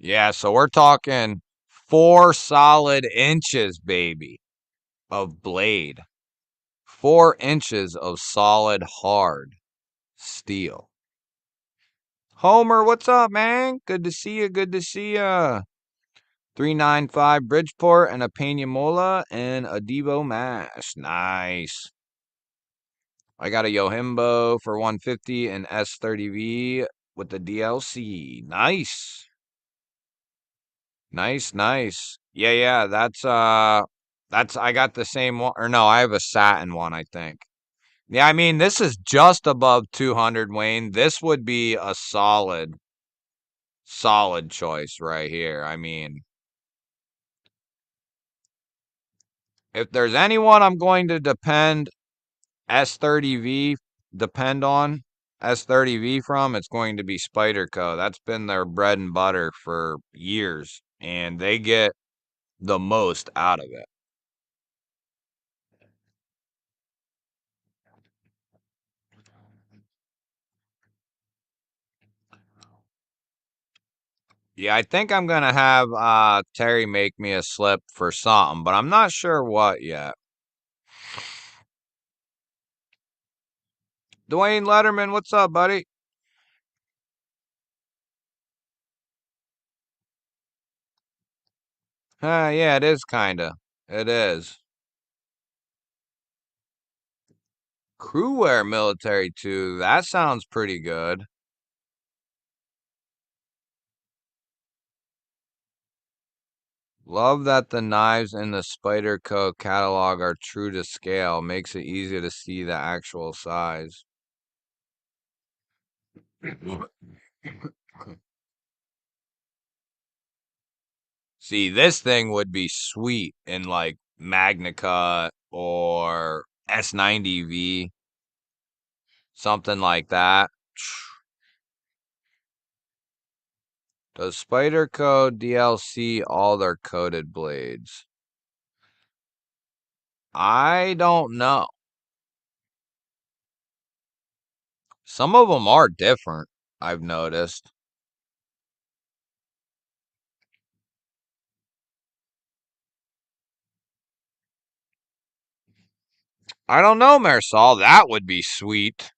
Yeah, so we're talking 4 solid inches, baby, of blade. 4 inches of solid hard steel. Homer, what's up, man? Good to see you. Good to see ya. 395 Bridgeport and a Peñamola and a Devo Mash. Nice. I got a Yohimbo for 150 and S30V with the DLC. Nice. Nice, nice. Yeah, that's I got the same one, or no, I have a satin one, I think. Yeah, I mean, this is just above 200, Wayne. This would be a solid choice right here. I mean, if there's anyone I'm going to S30V depend on S30V from, it's going to be Spyderco. That's been their bread and butter for years, and they get the most out of it. Yeah, I think I'm gonna have Terry make me a slip for something, but I'm not sure what yet. Dwayne Letterman, what's up, buddy? Yeah, it is kinda. It is. Crewwear military too. That sounds pretty good. Love that the knives in the Spyderco catalog are true to scale. Makes it easy to see the actual size. See, this thing would be sweet in like Magna or S90V, something like that. Does Spyderco DLC all their coated blades? I don't know. Some of them are different, I've noticed. I don't know, Marisol. That would be sweet.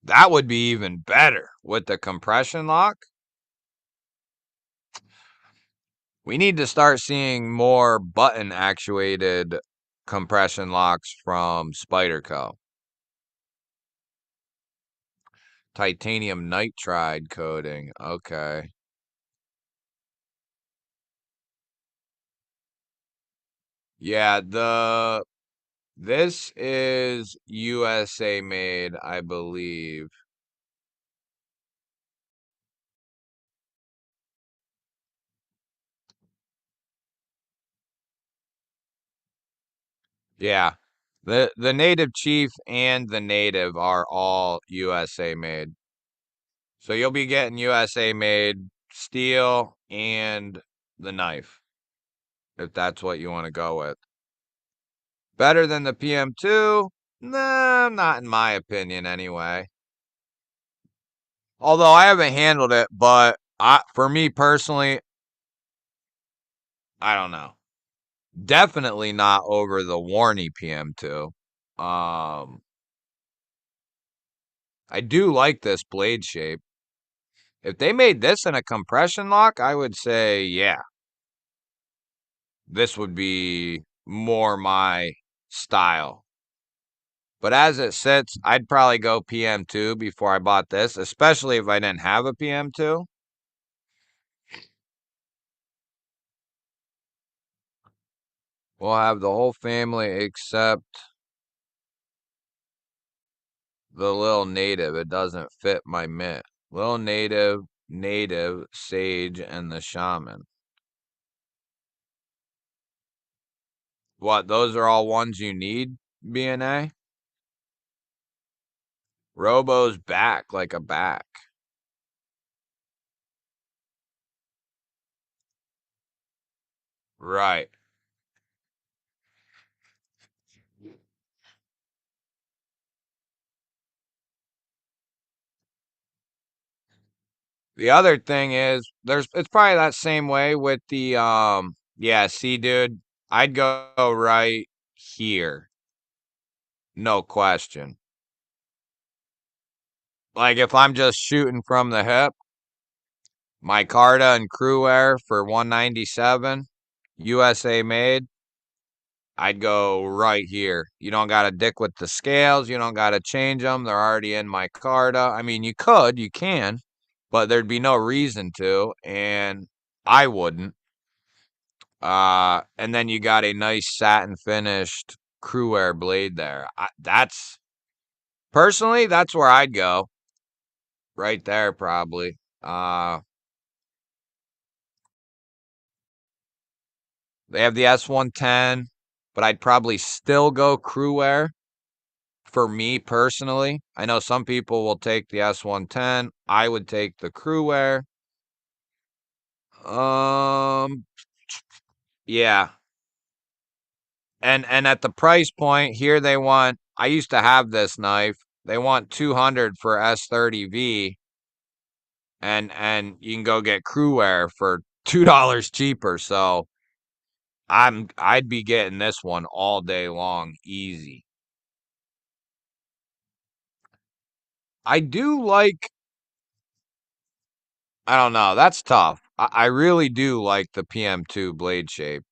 That would be even better with the compression lock. We need to start seeing more button actuated compression locks from Spyderco. Titanium nitride coating. Okay. Yeah, this is USA made, I believe. Yeah. The native chief and the native are all USA made. So you'll be getting USA made steel and the knife, if that's what you want to go with. Better than the PM2? Nah, not in my opinion anyway. Although I haven't handled it, but for me personally, I don't know. Definitely not over the Warney PM2. I do like this blade shape. If they made this in a compression lock, I would say, yeah, this would be more my style. But as it sits, I'd probably go PM2 before I bought this, especially if I didn't have a PM2. We'll have the whole family except the little native. It doesn't fit my mitt. Little native, sage, and the shaman. What, those are all ones you need, BNA? Robo's back like a back. Right. The other thing is it's probably that same way with the yeah, see dude, I'd go right here. No question. Like if I'm just shooting from the hip, micarta and crew air for 197, USA made, I'd go right here. You don't got to dick with the scales. You don't got to change them. They're already in micarta. I mean, you can, but there'd be no reason to, and I wouldn't. And then you got a nice satin finished crew air blade there. That's personally, that's where I'd go. Right there, probably. They have the S110, but I'd probably still go crew air for me personally. I know some people will take the S110. I would take the crew air. Um, yeah. And at the price point here, they want. I used to have this knife. They want 200 for S30V, and you can go get crew air for $2 cheaper. So I'd be getting this one all day long, easy. I do like. I don't know. That's tough. I really do like the PM2 blade shape.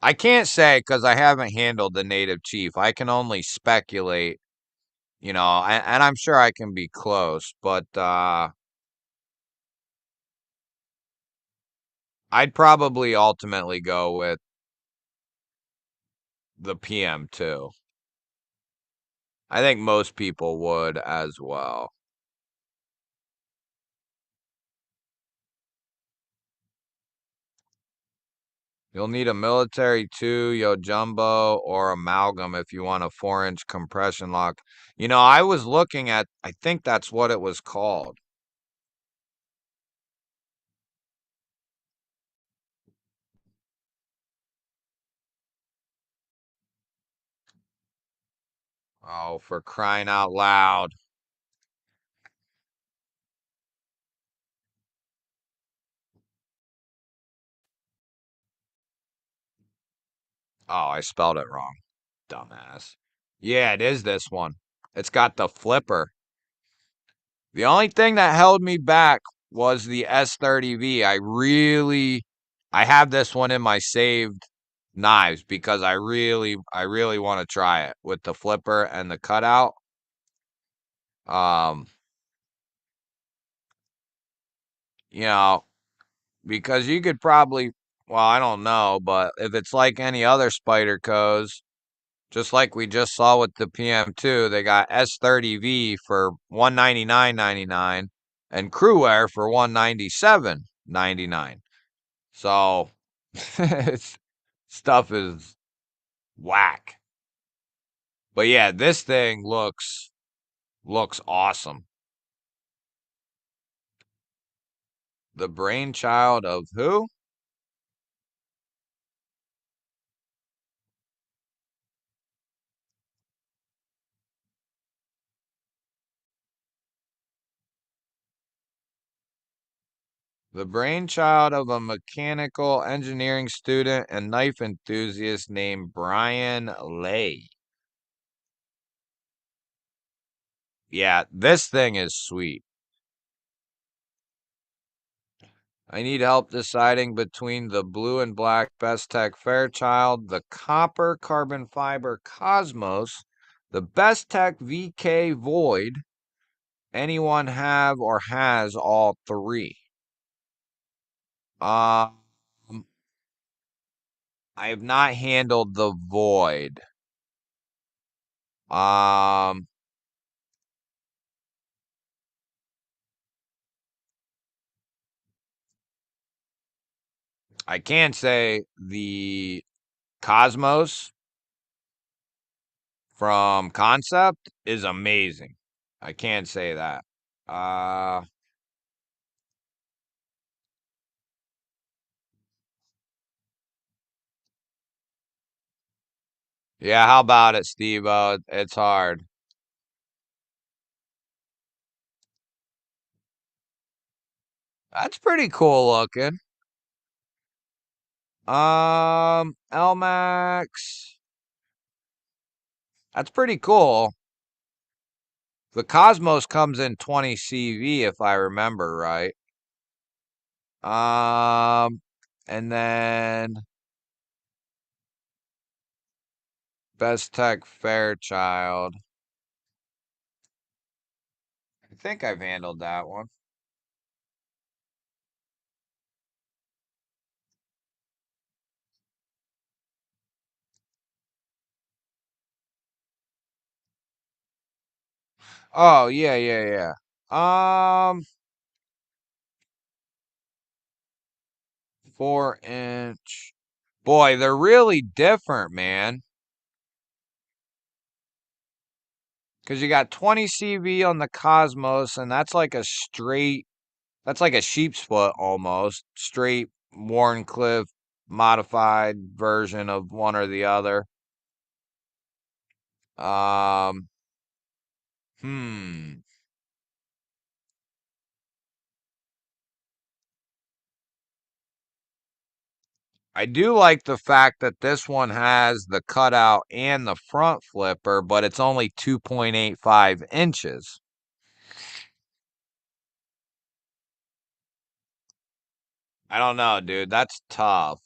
I can't say because I haven't handled the native chief. I can only speculate, and I'm sure I can be close, but I'd probably ultimately go with the PM2. I think most people would as well. You'll need a military 2, Yo Jumbo, or amalgam if you want a 4-inch compression lock. I was looking at, I think that's what it was called. Oh, for crying out loud. Oh, I spelled it wrong. Dumbass. Yeah, it is this one. It's got the flipper. The only thing that held me back was the S30V. I have this one in my saved knives because I really want to try it with the flipper and the cutout. Um, you know, because you could probably, well, I don't know, but if it's like any other Spyderco's, just like we just saw with the PM2, they got S30V for 199.99 and Crew Air for 197.99. So stuff is whack. But yeah, this thing looks awesome. The brainchild of who? The brainchild of a mechanical engineering student and knife enthusiast named Brian Lay. Yeah, this thing is sweet. I need help deciding between the blue and black Best Tech Fairchild, the copper carbon fiber Cosmos, the Best Tech VK Void. Anyone have or has all three? Um, I have not handled the Void. Um, I can say the Cosmos from Concept is amazing. I can say that. Uh, yeah, how about it, Steve? It's hard. That's pretty cool looking. LMAX. That's pretty cool. The Cosmos comes in 20 CV if I remember right. And then Best Tech Fairchild. I think I've handled that one. Oh, yeah, yeah, yeah. 4-inch. Boy, they're really different, man. Because you got 20 CV on the Cosmos, and that's like a straight, that's like a sheep's foot almost. Straight Warncliffe modified version of one or the other. Um, hmm. I do like the fact that this one has the cutout and the front flipper, but it's only 2.85 inches. I don't know, dude. That's tough.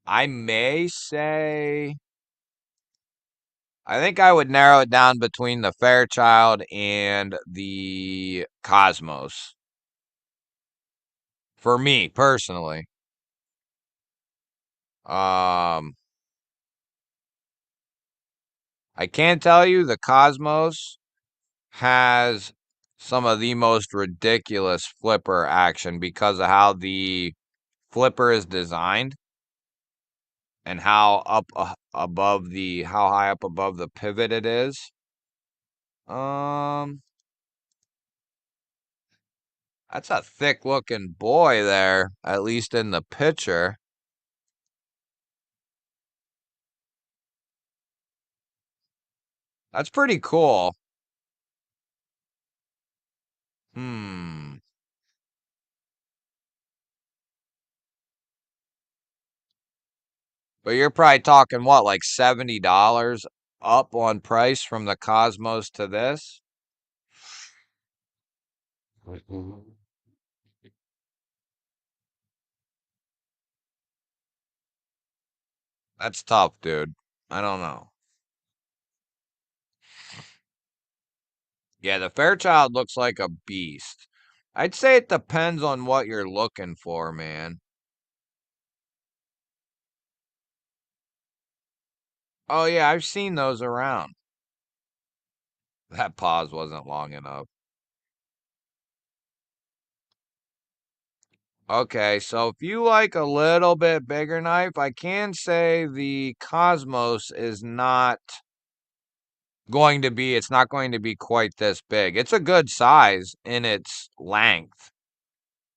I may say, I think I would narrow it down between the Fairchild and the Cosmos. For me personally. Um, I can tell you the Cosmos has some of the most ridiculous flipper action because of how the flipper is designed and how up above the how high up above the pivot it is. Um, that's a thick looking boy there, at least in the picture. That's pretty cool. Hmm. But you're probably talking what, like $70 up on price from the Cosmos to this? That's tough, dude. I don't know. Yeah, the Fairchild looks like a beast. I'd say it depends on what you're looking for, man. Oh, yeah, I've seen those around. That pause wasn't long enough. Okay, so if you like a little bit bigger knife, I can say the Cosmos is not it's not going to be quite this big. It's a good size in its length,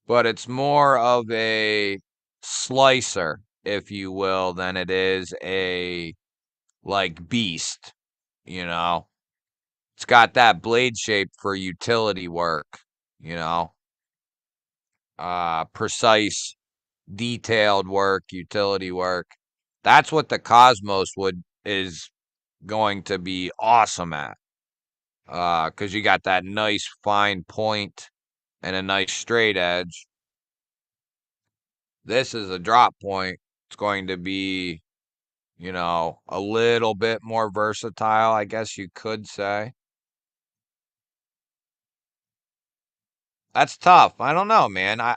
but it's more of a slicer, if you will, than it is a like beast, you know. It's got that blade shape for utility work, you know. Precise, detailed work, utility work. That's what the Cosmos would is going to be awesome at. Because you got that nice fine point and a nice straight edge. This is a drop point. It's going to be, a little bit more versatile, I guess you could say. That's tough. I don't know, man. I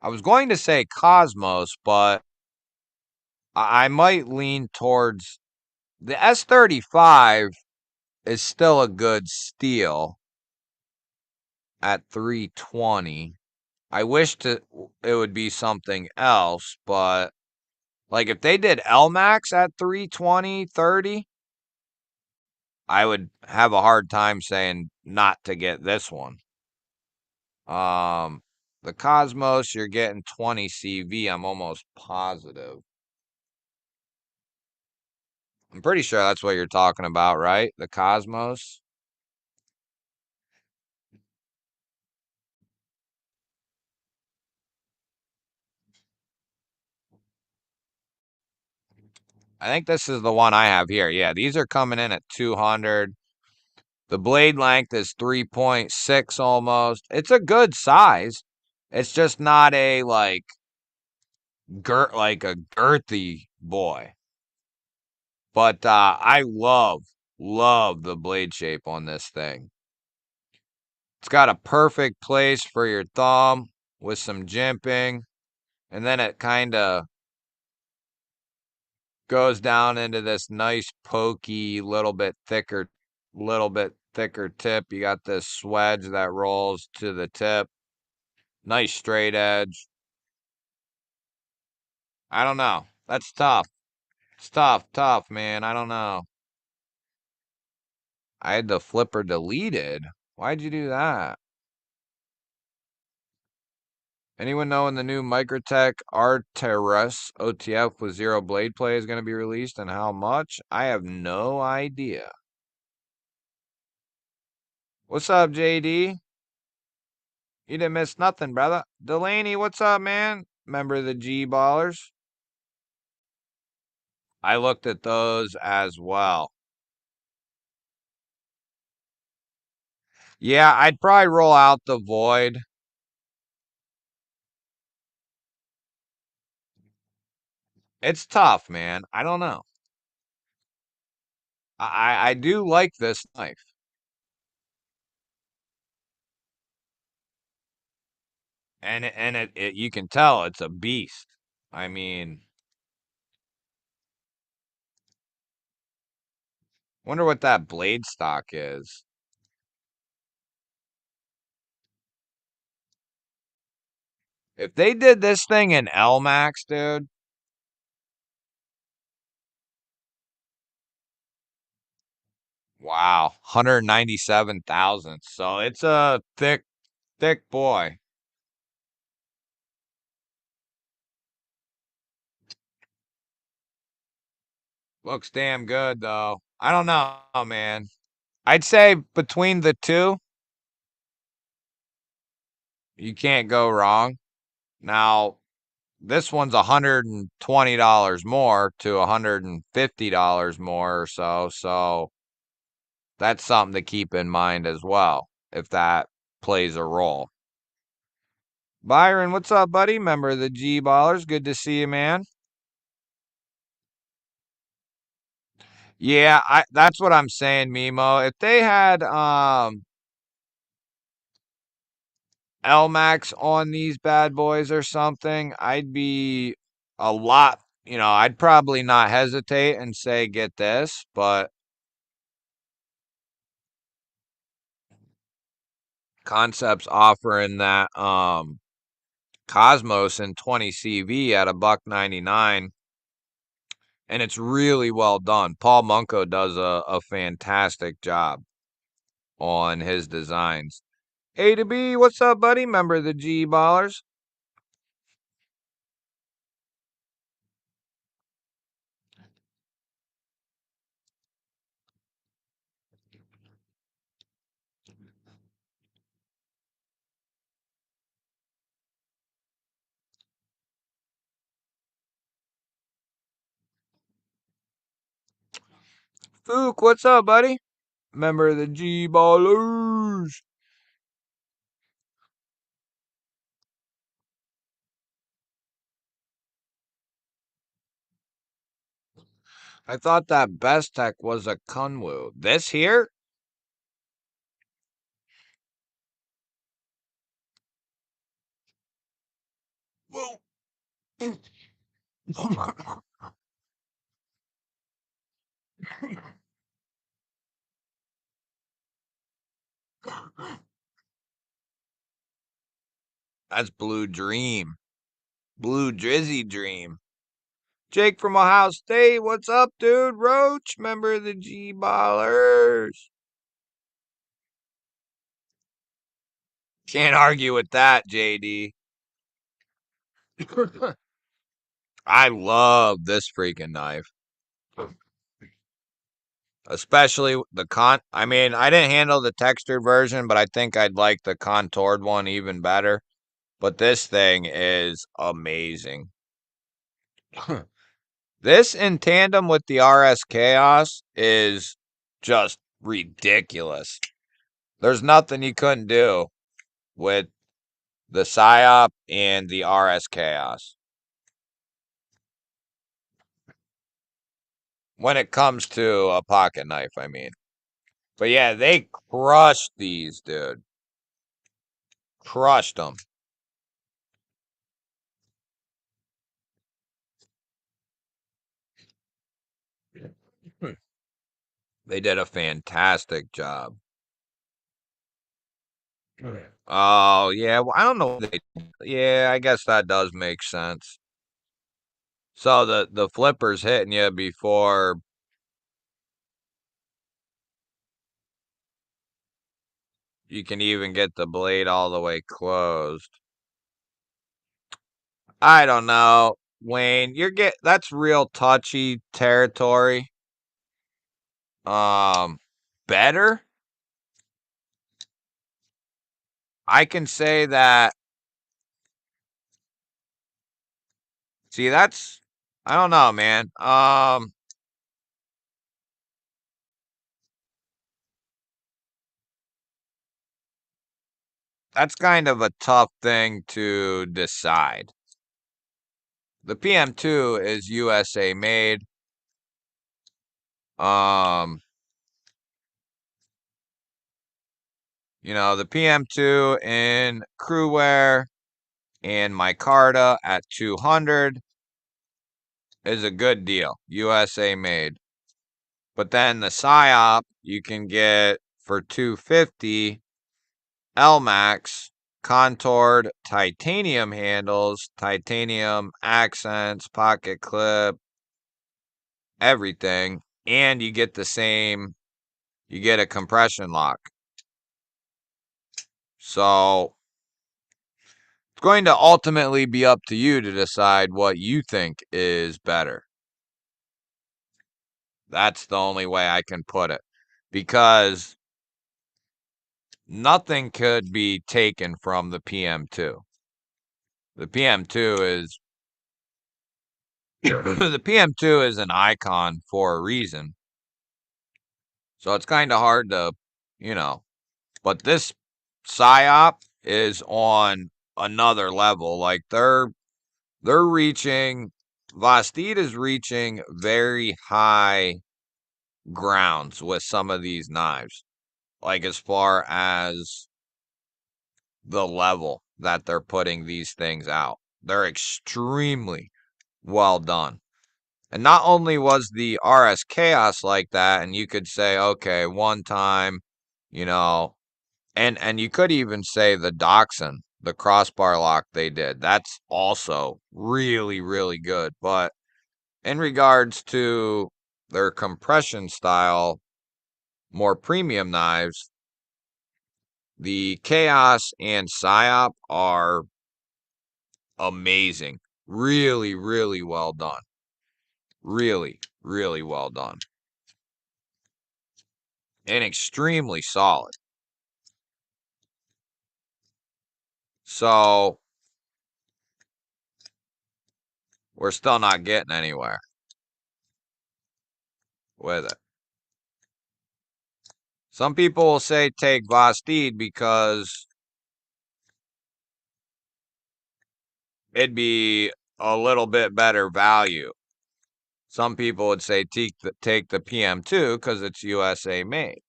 was going to say Cosmos, but I might lean towards the S35 is still a good steal at 320. I wish it would be something else, but like if they did LMAX at 320, 30, I would have a hard time saying not to get this one. Um, the Cosmos, you're getting 20 CV, I'm almost positive. I'm pretty sure that's what you're talking about, right? The Cosmos. I think this is the one I have here. Yeah, these are coming in at 200. The blade length is 3.6 almost. It's a good size. It's just not a like a girthy boy. But I love the blade shape on this thing. It's got a perfect place for your thumb with some jimping, and then it kind of goes down into this nice pokey, little bit thicker tip. You got this swedge that rolls to the tip. Nice straight edge. I don't know. That's tough. It's tough, man. I don't know. I had the flipper deleted. Why'd you do that? Anyone know when the new Microtech Arteris OTF with zero blade play is going to be released and how much? I have no idea. What's up, JD? You didn't miss nothing, brother. Delaney, what's up, man? Member of the G Ballers. I looked at those as well. Yeah, I'd probably roll out the Void. It's tough, man. I don't know. I do like this knife. And it you can tell it's a beast. I mean, wonder what that blade stock is. If they did this thing in LMAX, dude, wow, 197,000. So it's a thick boy. Looks damn good though. I don't know, man. I'd say between the two, you can't go wrong. Now, this one's $120 more to $150 more or so. So that's something to keep in mind as well, if that plays a role. Byron, what's up, buddy? Member of the G Ballers. Good to see you, man. Yeah, that's what I'm saying, Mimo. If they had LMAX on these bad boys or something, I'd be a lot, I'd probably not hesitate and say get this, but Concepts offering that Cosmos in 20 CV at a $1.99, and it's really well done. Paul Munko does a fantastic job on his designs. A to B, what's up, buddy? Member of the G Ballers. Fook, what's up, buddy? Member of the G Ballers. I thought that Best Tech was a Kunwu. This here? Whoa. That's Blue Dream. Blue Drizzy Dream. Jake from Ohio State, what's up, dude? Roach, member of the G Ballers. Can't argue with that, JD. I love this freaking knife. Especially the I mean, I didn't handle the textured version, but I think I'd like the contoured one even better. But this thing is amazing. This in tandem with the RS Chaos is just ridiculous. There's nothing you couldn't do with the PSYOP and the RS Chaos when it comes to a pocket knife, I mean. But yeah, they crushed these, dude. Crushed them. They did a fantastic job. Oh, yeah. Well, I don't know. Yeah, I guess that does make sense. So the flipper's hitting you before you can even get the blade all the way closed. I don't know. Wayne, that's real touchy territory. Better? I can say that. See, I don't know, man. That's kind of a tough thing to decide. The PM2 is USA made. Um, the PM2 in crew wear and micarta at 200 is a good deal. USA made. But then the PSYOP you can get for 250 LMAX contoured titanium handles, titanium accents, pocket clip, everything, and you get a compression lock. So it's going to ultimately be up to you to decide what you think is better. That's the only way I can put it. Because nothing could be taken from the PM2. The PM2 is the PM2 is an icon for a reason. So it's kind of hard to, but this PSYOP is on another level. Like they're reaching Vastid is reaching very high grounds with some of these knives. Like as far as the level that they're putting these things out. They're extremely well done. And not only was the RS Chaos like that, and you could say, okay, one time, you know, and you could even say the Dachshund, the crossbar lock they did. That's also really, really good. But in regards to their compression style, more premium knives, the Chaos and PSYOP are amazing. Really, really well done. Really, really well done. And extremely solid. So we're still not getting anywhere with it. Some people will say take Vastid because it'd be a little bit better value. Some people would say take the PM2 because it's USA made.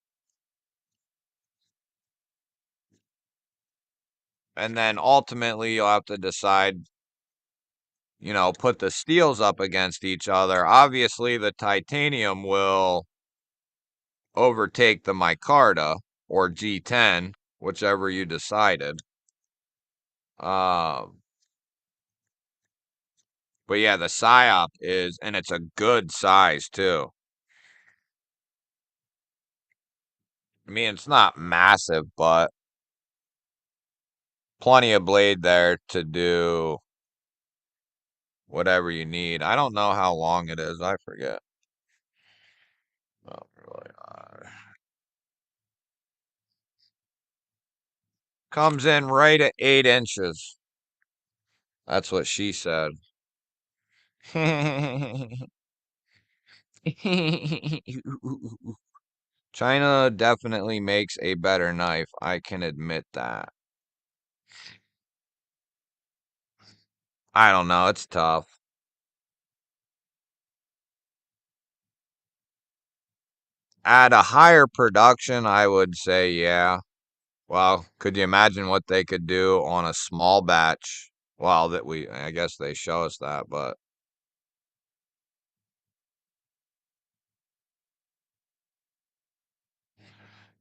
And then ultimately you'll have to decide, put the steels up against each other. Obviously, the titanium will overtake the micarta or G10, whichever you decided. But yeah, the PSYOP is, and it's a good size too. I mean, it's not massive, but plenty of blade there to do whatever you need. I don't know how long it is. I forget. Oh, really? Comes in right at 8 inches. That's what she said. China definitely makes a better knife. I can admit that. I don't know. It's tough. At a higher production, I would say, yeah. Well, could you imagine what they could do on a small batch? Well, I guess they show us that, but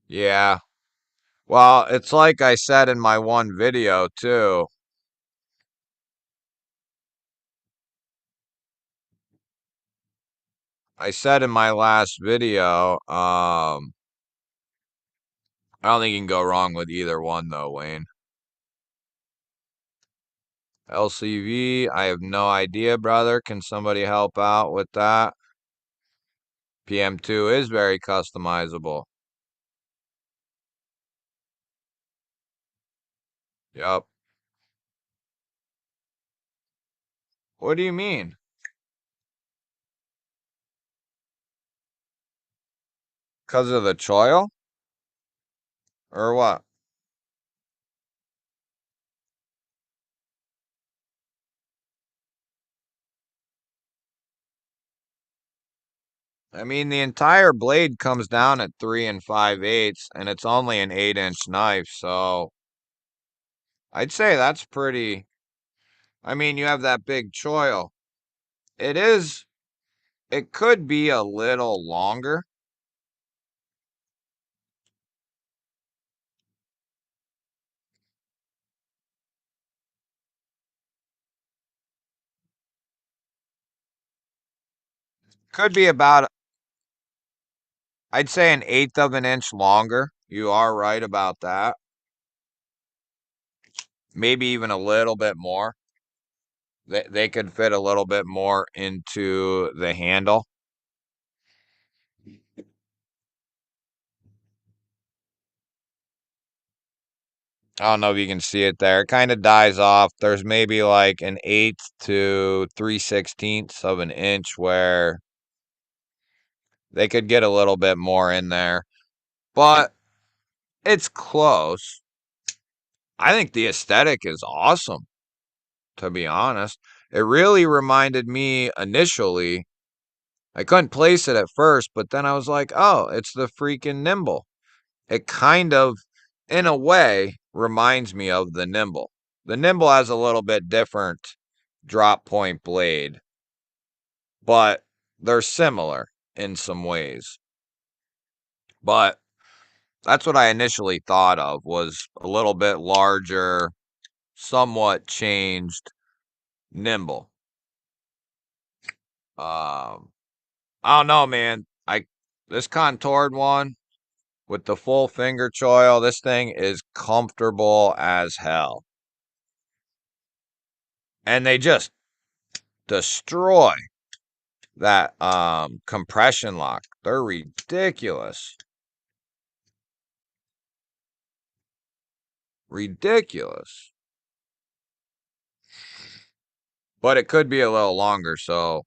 yeah. Well, it's like I said in my one video too. I said in my last video, I don't think you can go wrong with either one though, Wayne. LCV, I have no idea, brother. Can somebody help out with that? PM2 is very customizable. Yup. What do you mean? Because of the choil? Or what? I mean, the entire blade comes down at 3 5/8, and it's only an 8-inch knife, so I'd say that's pretty. I mean, you have that big choil. It is, it could be a little longer. Could be about, I'd say, an eighth of an inch longer. You are right about that. Maybe even a little bit more. They could fit a little bit more into the handle. I don't know if you can see it there. It kind of dies off. There's maybe like an eighth to 3/16 of an inch where they could get a little bit more in there, but it's close. I think the aesthetic is awesome, to be honest. It really reminded me initially. I couldn't place it at first, but then I was like, oh, it's the freaking Nimble. It kind of, in a way, reminds me of the Nimble. The Nimble has a little bit different drop point blade, but they're similar in some ways. But that's what I initially thought of, was a little bit larger, somewhat changed Nimble. I don't know, man. I This contoured one with the full finger choil, this thing is comfortable as hell. And they just destroy that compression lock. They're ridiculous. Ridiculous. But it could be a little longer, so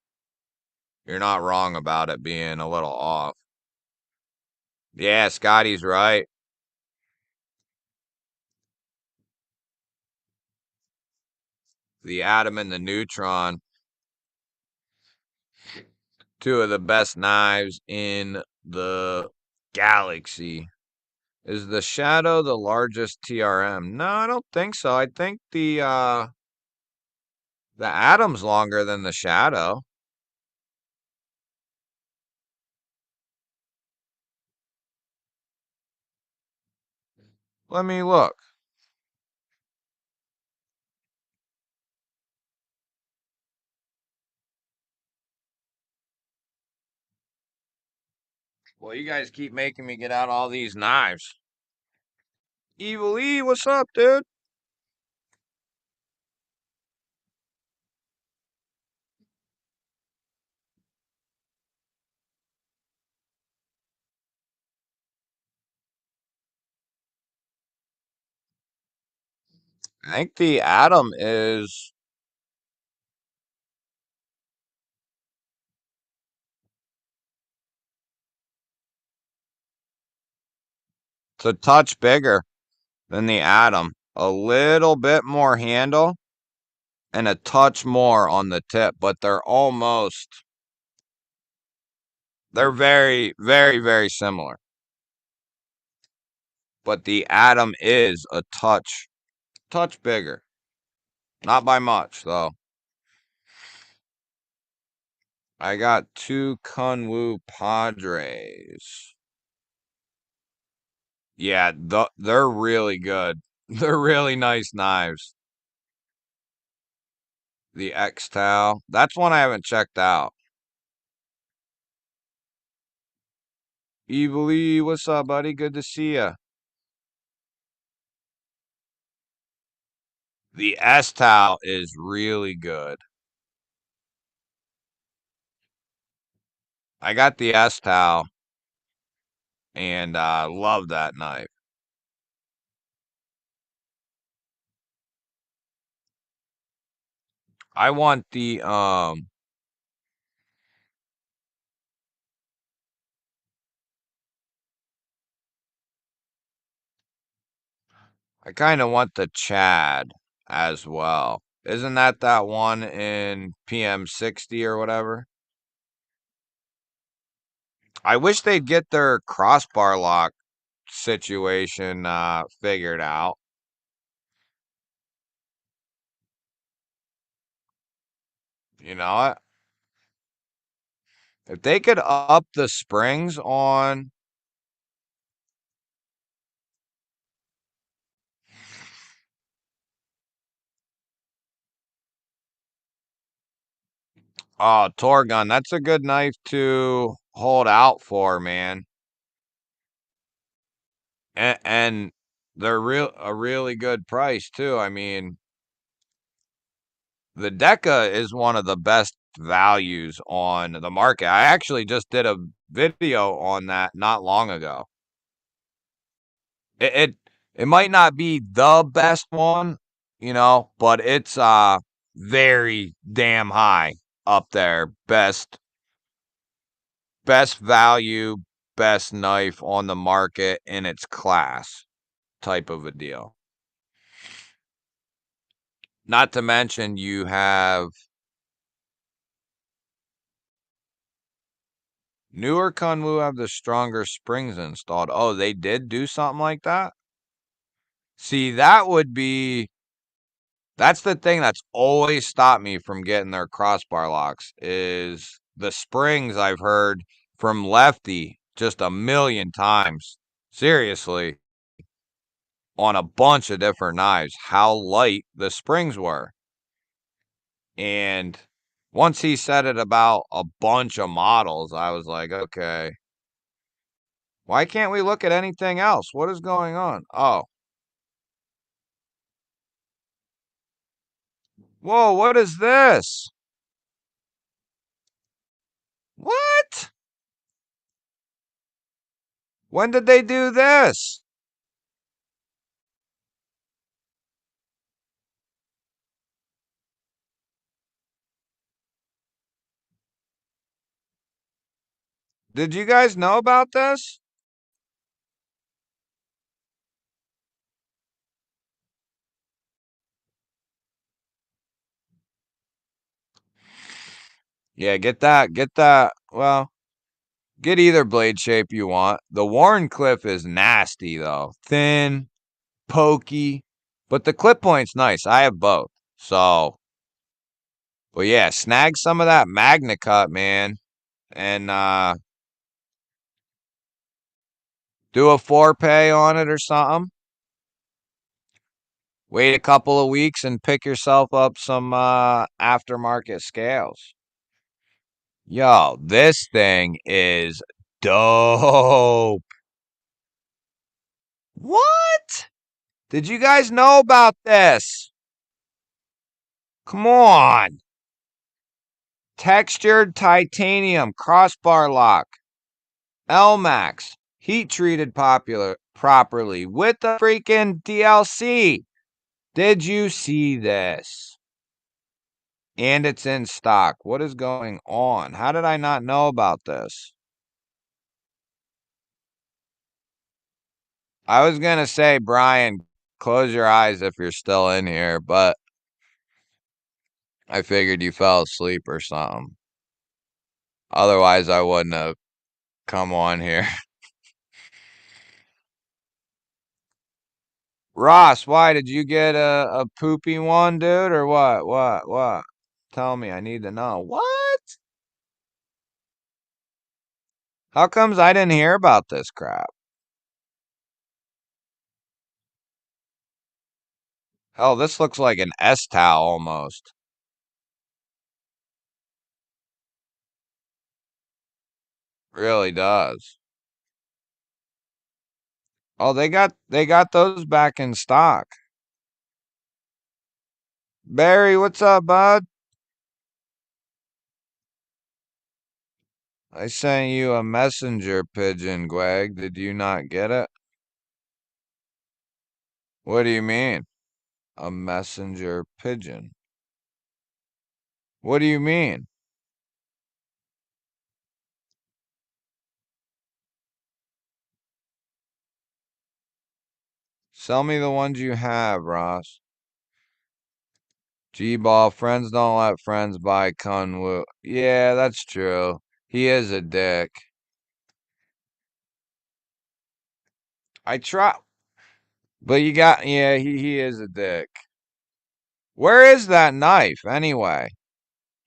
you're not wrong about it being a little off. Yeah, Scotty's right. The atom and the neutron, two of the best knives in the galaxy. Is the Shadow the largest TRM? No, I don't think so. I think the Atom's longer than the Shadow. Let me look. Well, you guys keep making me get out all these knives. Evil E, what's up, dude? I think the Atom is. a touch bigger than the Atom. A little bit more handle and a touch more on the tip, but they're very, very, very similar. But the Atom is a touch bigger. Not by much, though. I got 2 Kunwu Padres. Yeah, they're really good. They're really nice knives. The X-Tau. That's one I haven't checked out. Evil E, what's up, buddy? Good to see ya. The S-Tau is really good. I got the S-Tau and love that knife. I want the I kind of want the Chad as well. Isn't that one in PM60 or whatever? I wish they'd get their crossbar lock situation figured out. You know, if they could up the springs on Torgun, that's a good knife to hold out for, man. And they're a really good price too. I mean, the Deca is one of the best values on the market. I actually just did a video on that not long ago. It might not be the best one, but it's very damn high up there. Best value, best knife on the market in its class type of a deal. Not to mention you have newer Kunwu have the stronger springs installed. Oh, they did do something like that? See, that's the thing that's always stopped me from getting their crossbar locks is the springs I've heard from Lefty just a million times. Seriously, on a bunch of different knives, how light the springs were. And once he said it about a bunch of models, I was like, okay, why can't we look at anything else? What is going on? Oh, whoa, what is this? What? When did they do this? Did you guys know about this? Yeah, get that. Well, get either blade shape you want. The Warncliffe is nasty though. Thin, pokey, but the clip point's nice. I have both. So, but yeah, snag some of that Magna Cut, man, and do a 4-pay on it or something. Wait a couple of weeks and pick yourself up some aftermarket scales. Yo, this thing is dope. What? Did you guys know about this? Come on. Textured titanium crossbar lock. LMAX. Heat treated properly with the freaking DLC. Did you see this? And it's in stock. What is going on? How did I not know about this? I was gonna say, Brian, close your eyes if you're still in here, but I figured you fell asleep or something. Otherwise, I wouldn't have come on here. Ross, why did you get a poopy one, dude, or what? What? Tell me, I need to know. What? How comes I didn't hear about this crap? Hell, this looks like an S towel almost. Really does. Oh, they got those back in stock. Barry, what's up, bud? I sent you a messenger pigeon, Greg. Did you not get it? What do you mean? A messenger pigeon. What do you mean? Sell me the ones you have, Ross. G-Ball, friends don't let friends buy Kunwu. Yeah, that's true. He is a dick. I try, but yeah, he is a dick. Where is that knife, anyway?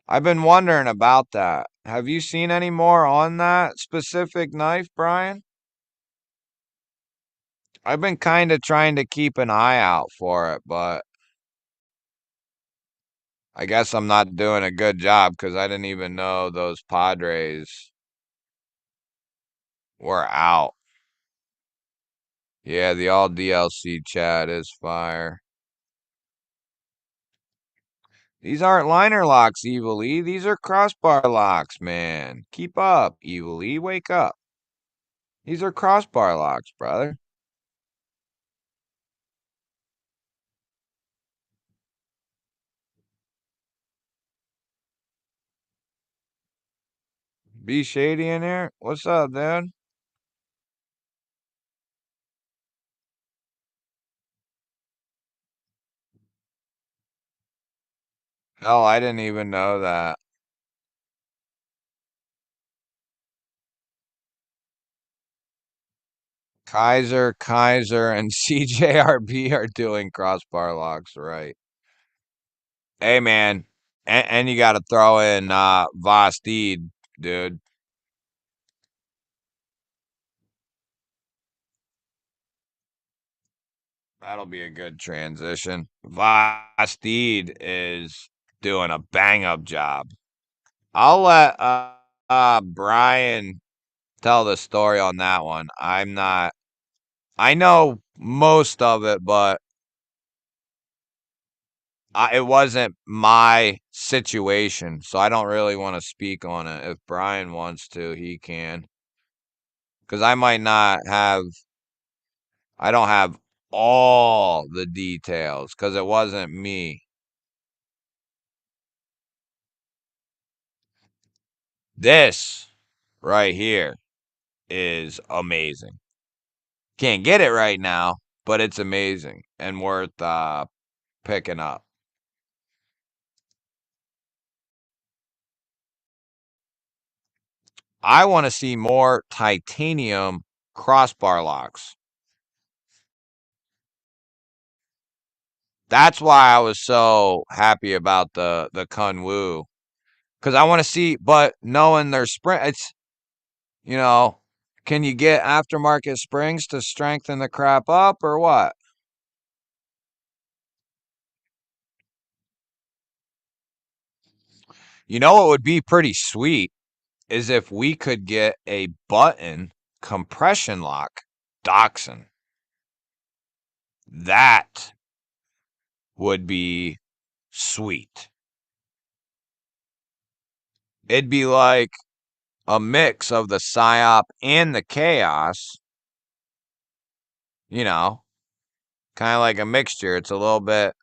I've been wondering about that. Have you seen any more on that specific knife, Brian? I've been kind of trying to keep an eye out for it, but I guess I'm not doing a good job because I didn't even know those Padres were out. Yeah, the all DLC chat is fire. These aren't liner locks, Evil E. These are crossbar locks, man. Keep up, Evil E. Wake up. These are crossbar locks, brother. Be shady in here. What's up, dude? Hell, I didn't even know that. Kaiser, and CJRB are doing crossbar locks, right? Hey, man. And you got to throw in Vastid, dude. That'll be a good transition. Vastid is doing a bang up job. I'll let Brian tell the story on that one. I'm not. I know most of it, but it wasn't my situation, so I don't really want to speak on it. If Brian wants to, he can. Because I might not have. I don't have all the details because it wasn't me. This right here is amazing. Can't get it right now, but it's amazing and worth picking up. I want to see more titanium crossbar locks. That's why I was so happy about the Kunwu because I want to see. But knowing their spring, it's you know, can you get aftermarket springs to strengthen the crap up or what? You know what would be pretty sweet is if we could get a button compression lock Dachshund. That would be sweet. It'd be like a mix of the psyop and the chaos, you know, kind of like a mixture. It's a little bit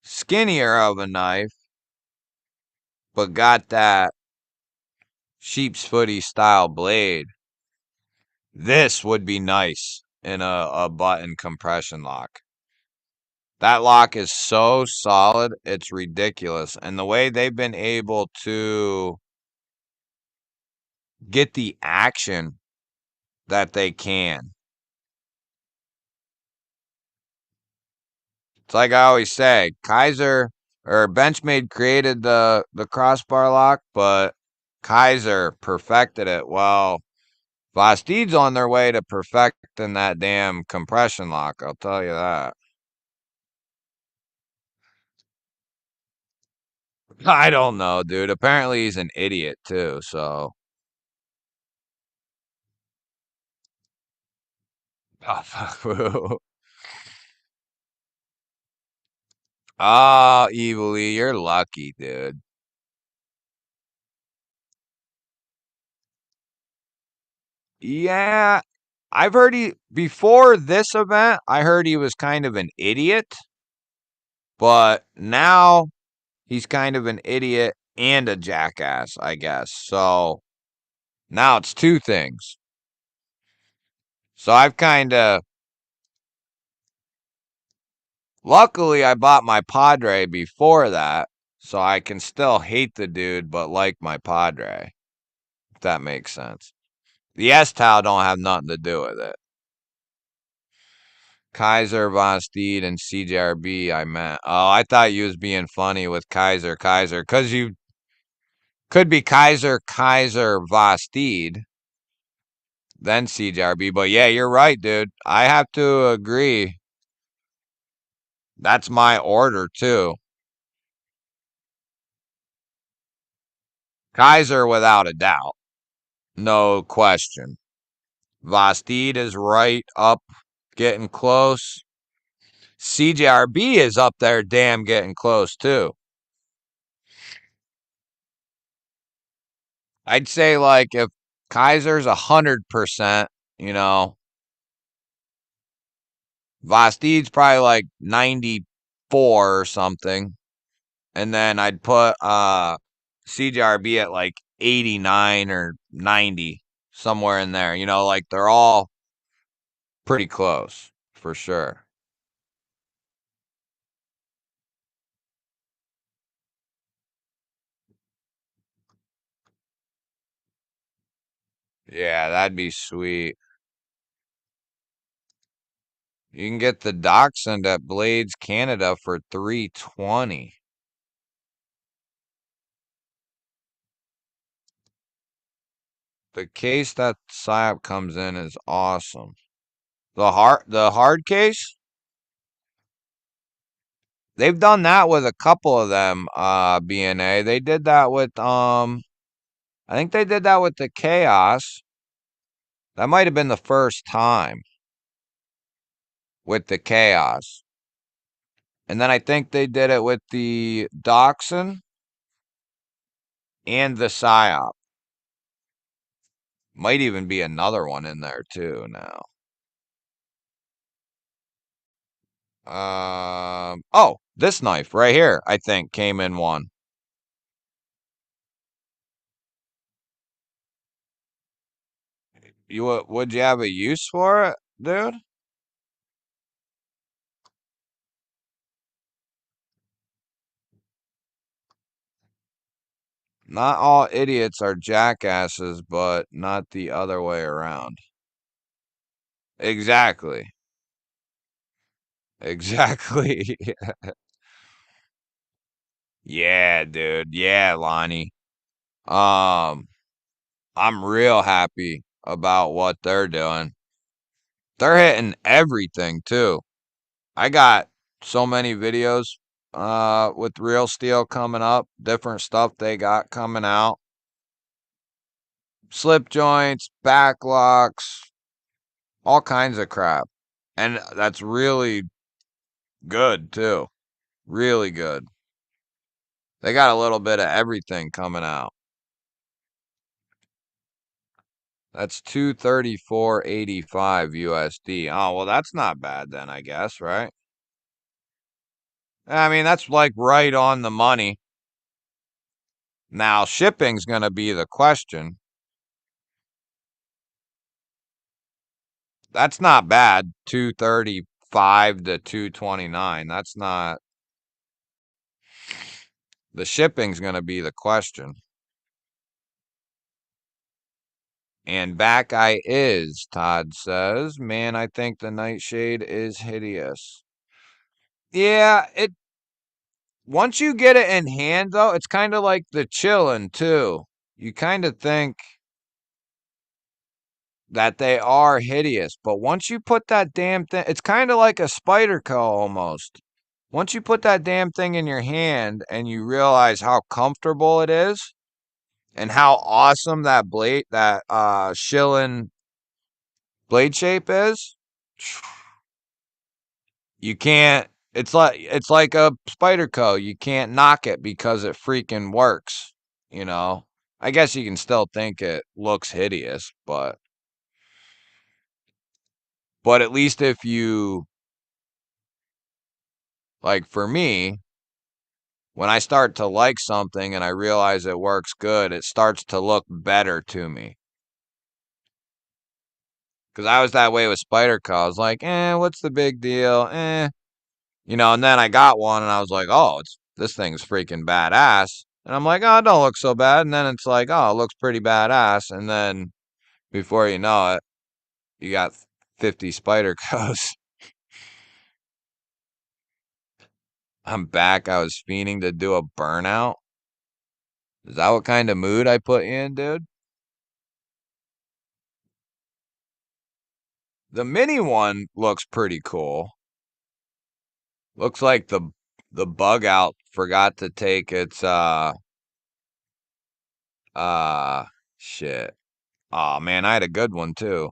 skinnier of a knife, but got that sheep's footy style blade. This would be nice. in a button compression lock. That lock is so solid, it's ridiculous. And the way they've been able to get the action that they can. It's like I always say, Kaiser or Benchmade created the crossbar lock, but Kaiser perfected it. Well, Vosteed's on their way to perfecting that damn compression lock, I'll tell you that. I don't know, dude. Apparently he's an idiot too, so. Oh, fuck. Oh, Evilly, you're lucky, dude. Yeah, I've heard before this event, I heard he was kind of an idiot, but now he's kind of an idiot and a jackass, I guess. So now it's two things. So I've kind of, luckily, I bought my Padre before that, so I can still hate the dude, but like my Padre, if that makes sense. The S-Tau don't have nothing to do with it. Kaiser, Von Steed, and CJRB, I meant. Oh, I thought you was being funny with Kaiser, because you could be Kaiser, Vosteed, then CJRB. But yeah, you're right, dude. I have to agree. That's my order, too. Kaiser, without a doubt. No question. Vosteed is right up, getting close. CJRB is up there, damn, getting close, too. I'd say, like, if Kaiser's 100%, you know, Vosteed's probably like 94 or something. And then I'd put CJRB at like 89 or 90, somewhere in there. You know, like they're all pretty close for sure. Yeah, that'd be sweet. You can get the Dachshund at Blades Canada for 320. The case that PSYOP comes in is awesome. The hard case? They've done that with a couple of them, BNA. They did that with I think they did that with the Chaos. That might have been the first time with the Chaos. And then I think they did it with the Dachshund and the Psyop. Might even be another one in there too now. Oh, this knife right here, I think came in one. Would you have a use for it, dude? Not all idiots are jackasses, but not the other way around. Exactly. Exactly. Yeah, dude. Yeah, Lonnie. Um, I'm real happy about what they're doing. They're hitting everything too. I got so many videos with Real Steel coming up, different stuff they got coming out. Slip joints, backlocks, all kinds of crap. And that's really good too. Really good. They got a little bit of everything coming out. That's 234.85 USD. Oh, well, that's not bad then, I guess, right? I mean, that's like right on the money. Now, shipping's going to be the question. That's not bad. 235 to 229. That's not. The shipping's going to be the question. And back I is, Todd says. Man, I think the nightshade is hideous. Yeah, it once you get it in hand though, it's kind of like the chillin' too. You kind of think that they are hideous, but once you put that damn thing, it's kind of like a spider co almost. Once you put that damn thing in your hand and you realize how comfortable it is and how awesome that blade, that shillin' blade shape is, you can't. It's like a spider co. You can't knock it because it freaking works. You know. I guess you can still think it looks hideous, but at least if you like for me, when I start to like something and I realize it works good, it starts to look better to me. Because I was that way with Spider Co. I was like, what's the big deal? And then I got one and I was like, oh, this thing's freaking badass. And I'm like, oh, it don't look so bad. And then it's like, oh, it looks pretty badass. And then before you know it, you got 50 Spider Co's. I'm back. I was fiending to do a burnout. Is that what kind of mood I put you in, dude? The mini one looks pretty cool. Looks like the bug out forgot to take its uh shit. Oh man, I had a good one too.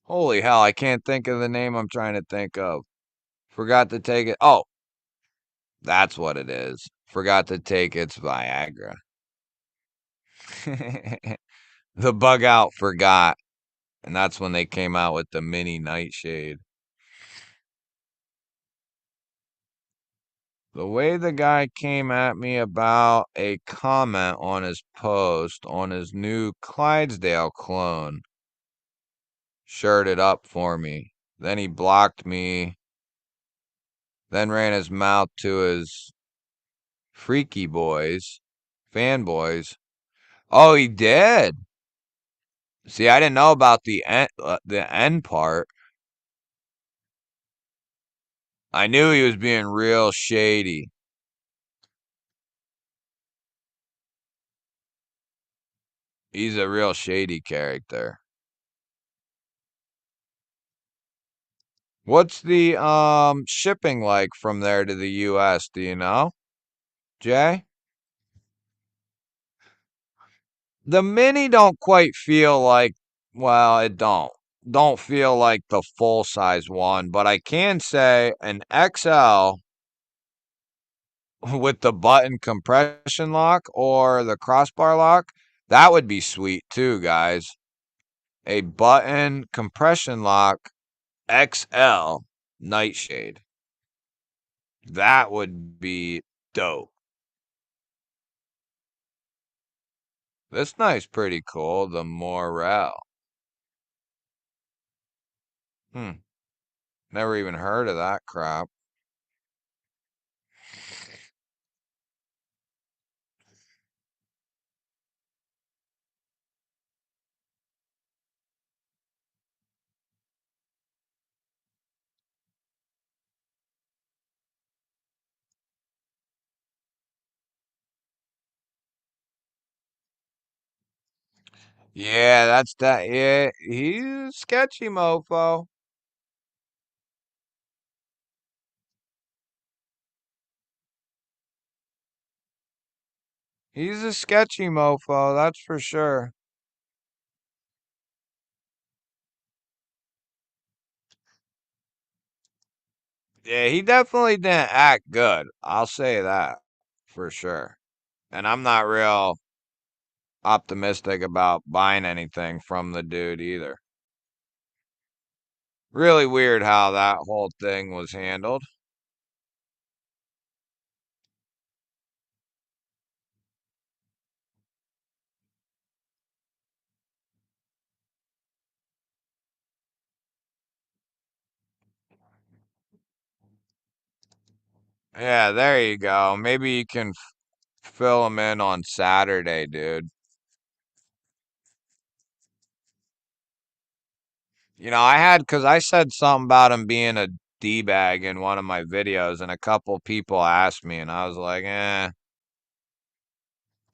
Holy hell, I can't think of the name I'm trying to think of. Forgot to take it. Oh, that's what it is. Forgot to take its Viagra. The bug out forgot, and that's when they came out with the mini nightshade. The way the guy came at me about a comment on his post on his new Clydesdale clone shirted up for me. Then he blocked me, then ran his mouth to his freaky boys, fanboys. Oh, he did. See, I didn't know about the end part. I knew he was being real shady. He's a real shady character. What's the shipping like from there to the US, do you know? Jay? The mini don't quite feel like, well, it don't feel like the full size one, but I can say an XL with the button compression lock or the crossbar lock, that would be sweet too, guys. A button compression lock XL nightshade. That would be dope. This knife's pretty cool, the Morel. Hmm, never even heard of that crap. Yeah, that's that. Yeah, he's a sketchy mofo. He's a sketchy mofo, that's for sure. Yeah, he definitely didn't act good. I'll say that for sure. And I'm not real optimistic about buying anything from the dude either. Really weird how that whole thing was handled. Yeah, there you go. Maybe you can fill them in on Saturday, dude. Cause I said something about him being a D-bag in one of my videos, and a couple people asked me, and I was like, I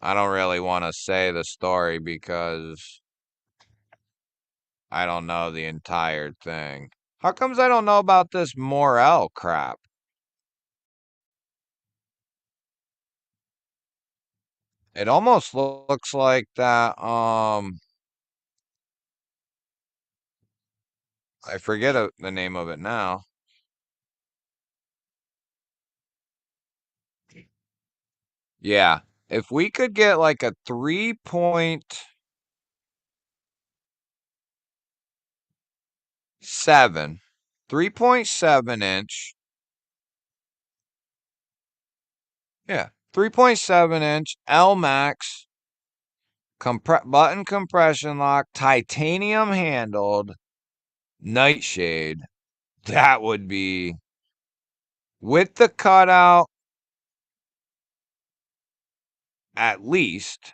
don't really want to say the story because I don't know the entire thing. How comes I don't know about this Morel crap? It almost looks like that, I forget the name of it now. Yeah. If we could get like a 3.7 inch, yeah, 3.7 inch L Max button compression lock, titanium handled nightshade, that would be with the cutout at least,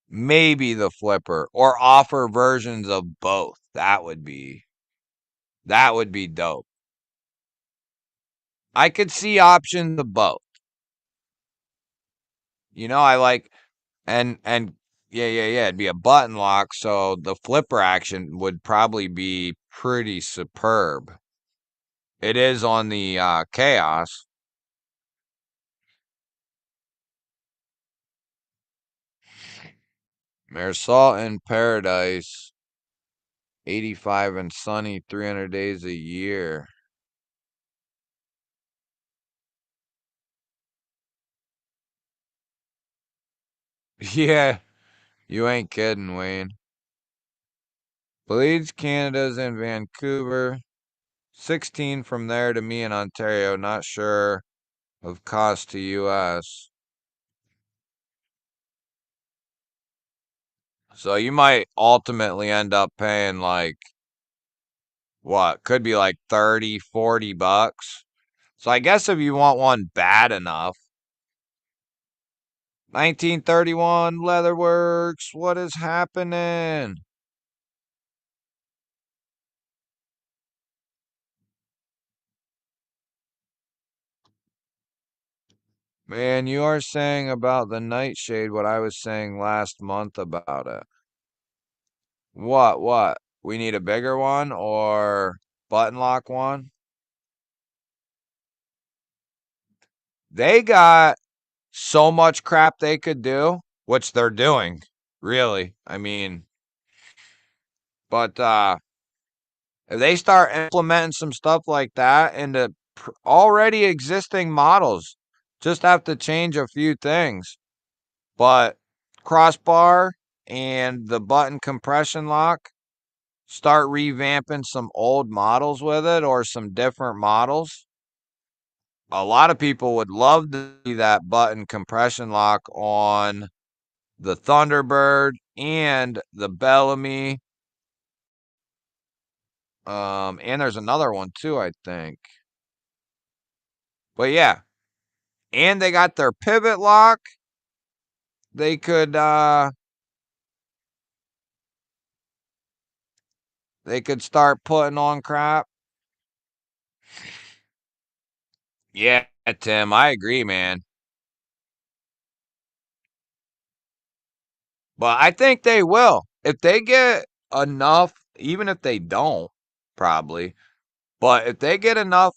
maybe the flipper, or offer versions of both. That would be dope. I could see options of both. I like and yeah, it'd be a button lock, so the flipper action would probably be pretty superb. It is on the Chaos. There's Salt in Paradise, 85 and sunny, 300 days a year. Yeah, you ain't kidding, Wayne. Bleeds Canada's in Vancouver. 16 from there to me in Ontario. Not sure of cost to US. So you might ultimately end up paying like what? Could be like 30, 40 bucks. So I guess if you want one bad enough, 1931 Leatherworks, what is happening? Man, you are saying about the nightshade what I was saying last month about it. What? We need a bigger one or button lock one? They got so much crap they could do, which they're doing, really. I mean, but if they start implementing some stuff like that into already existing models, just have to change a few things. But crossbar and the button compression lock, start revamping some old models with it or some different models. A lot of people would love to see that button compression lock on the Thunderbird and the Bellamy. And there's another one too, I think. But yeah, and they got their pivot lock. They could start putting on crap. Yeah, Tim, I agree, man. But I think they will. If they get enough, even if they don't, probably, but if they get enough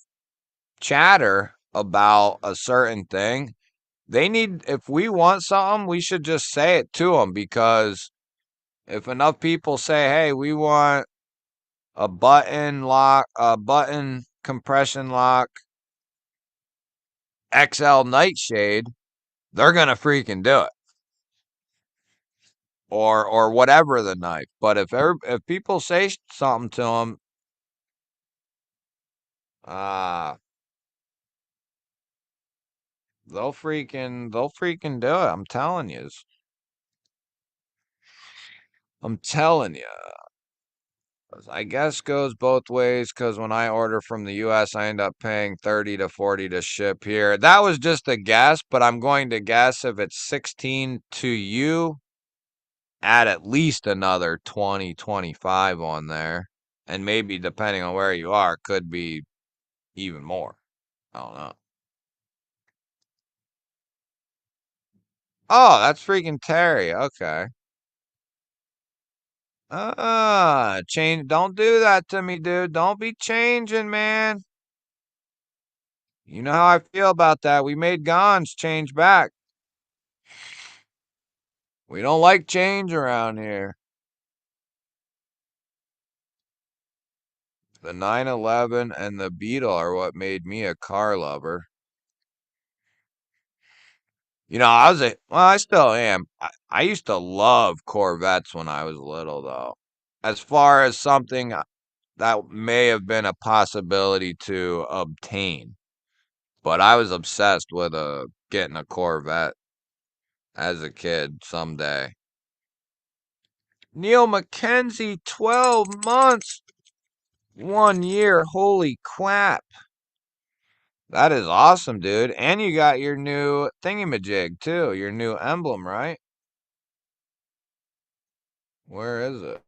chatter about a certain thing, if we want something, we should just say it to them because if enough people say, hey, we want a button lock, a button compression lock, XL nightshade, they're going to freaking do it. Or whatever the knife. But if people say something to them, uh they'll freaking do it. I'm telling you. I'm telling you. I guess goes both ways because when I order from the US, I end up paying 30 to 40 to ship here. That was just a guess, but I'm going to guess if it's 16 to you, add at least another 20, 25 on there. And maybe depending on where you are, could be even more. I don't know. Oh, that's freaking Terry. Okay. Change. Don't do that to me, dude. Don't be changing, man. You know how I feel about that. We made Gons change back. We don't like change around here. The 911 and the Beetle are what made me a car lover. I still am. I used to love Corvettes when I was little, though. As far as something that may have been a possibility to obtain, but I was obsessed with getting a Corvette as a kid someday. Neil McKenzie, 12 months, 1 year. Holy crap. That is awesome, dude. And you got your new thingamajig, too. Your new emblem, right? Where is it?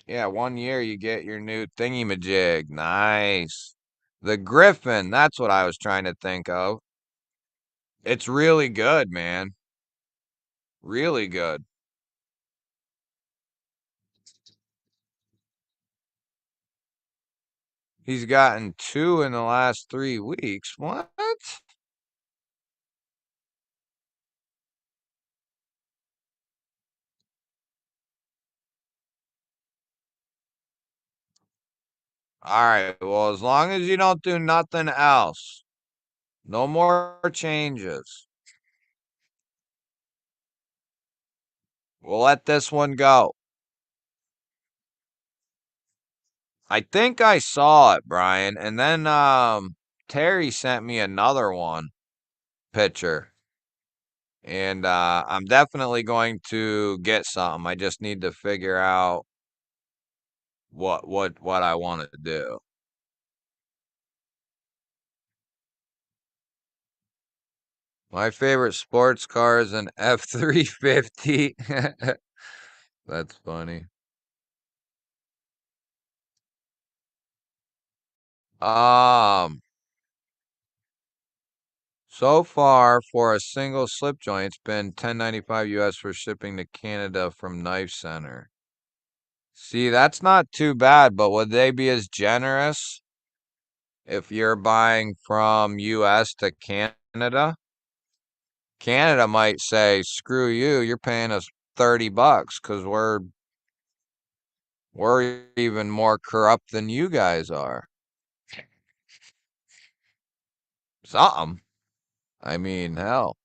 Yeah, 1 year you get your new thingamajig. Nice. The Griffin, that's what I was trying to think of. It's really good, man. Really good. He's gotten two in the last 3 weeks. What? All right. Well, as long as you don't do nothing else, no more changes. We'll let this one go. I think I saw it, Brian, and then Terry sent me another one picture. And I'm definitely going to get something. I just need to figure out what I want to do. My favorite sports car is an F-350. That's funny. Um, so far for a single slip joint, it's been 10.95 US for shipping to Canada from Knife Center. See, that's not too bad, but would they be as generous if you're buying from US to Canada? Canada might say, "Screw you, you're paying us $30 because we're even more corrupt than you guys are." Something. I mean, hell.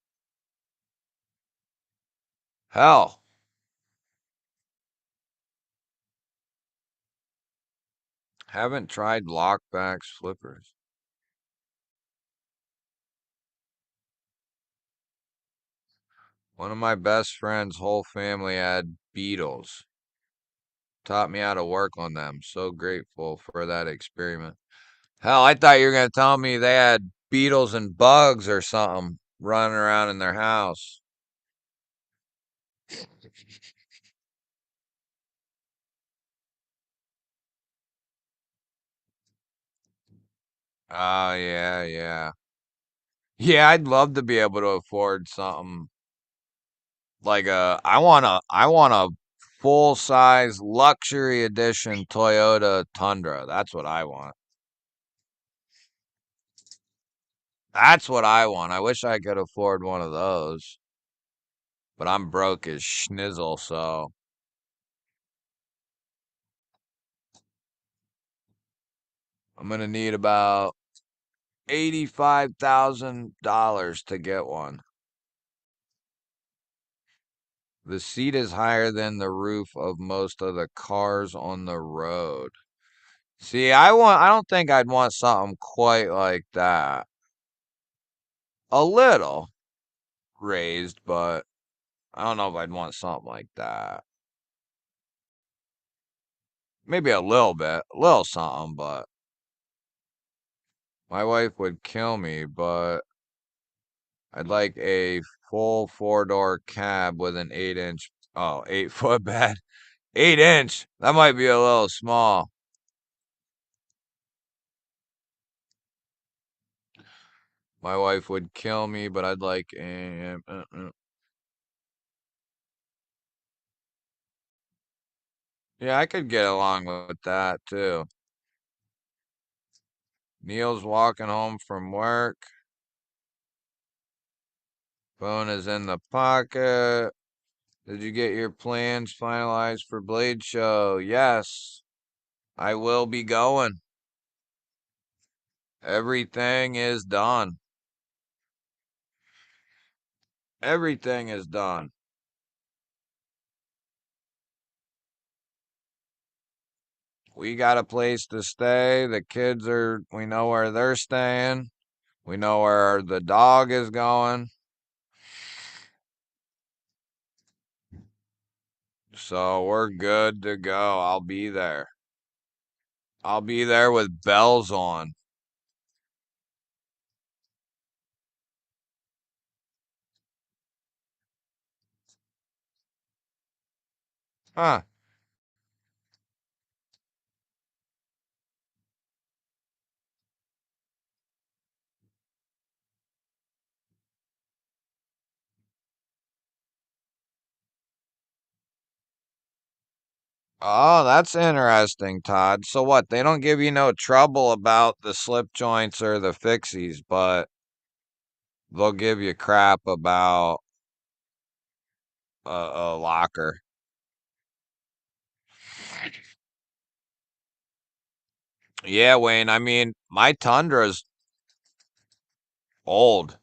Haven't tried lockbacks flippers. One of my best friend's whole family had beetles. Taught me how to work on them. So grateful for that experiment. Hell, I thought you were gonna tell me they had beetles and bugs or something running around in their house. Oh yeah, yeah. Yeah, I'd love to be able to afford something like I want a full size luxury edition Toyota Tundra. That's what I want. That's what I want. I wish I could afford one of those, but I'm broke as schnizzle, so I'm gonna need about $85,000 to get one. The seat is higher than the roof of most of the cars on the road. See, I don't think I'd want something quite like that. A little raised, but I don't know if I'd want something like that. Maybe a little bit, a little something, but my wife would kill me, but I'd like a full four-door cab with an 8-inch, 8-foot bed. 8-inch? That might be a little small. My wife would kill me, but I'd like yeah, I could get along with that too. Neil's walking home from work. Phone is in the pocket. Did you get your plans finalized for Blade Show? Yes, I will be going. Everything is done. Everything is done. We got a place to stay. We know where they're staying. We know where the dog is going. So we're good to go. I'll be there. I'll be there with bells on. Huh. Oh, that's interesting, Todd. So what? They don't give you no trouble about the slip joints or the fixies, but they'll give you crap about a locker. Yeah, Wayne. I mean, my Tundra's old,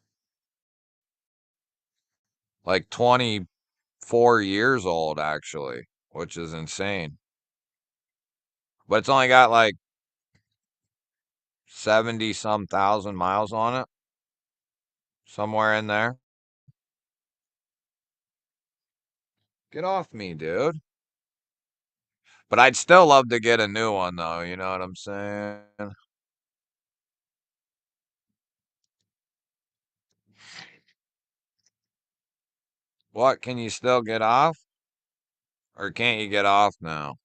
like 24 years old, actually, which is insane. But it's only got like 70 some thousand miles on it, somewhere in there. Get off me, dude. But I'd still love to get a new one, though. You know what I'm saying? What? Can you still get off? Or can't you get off now?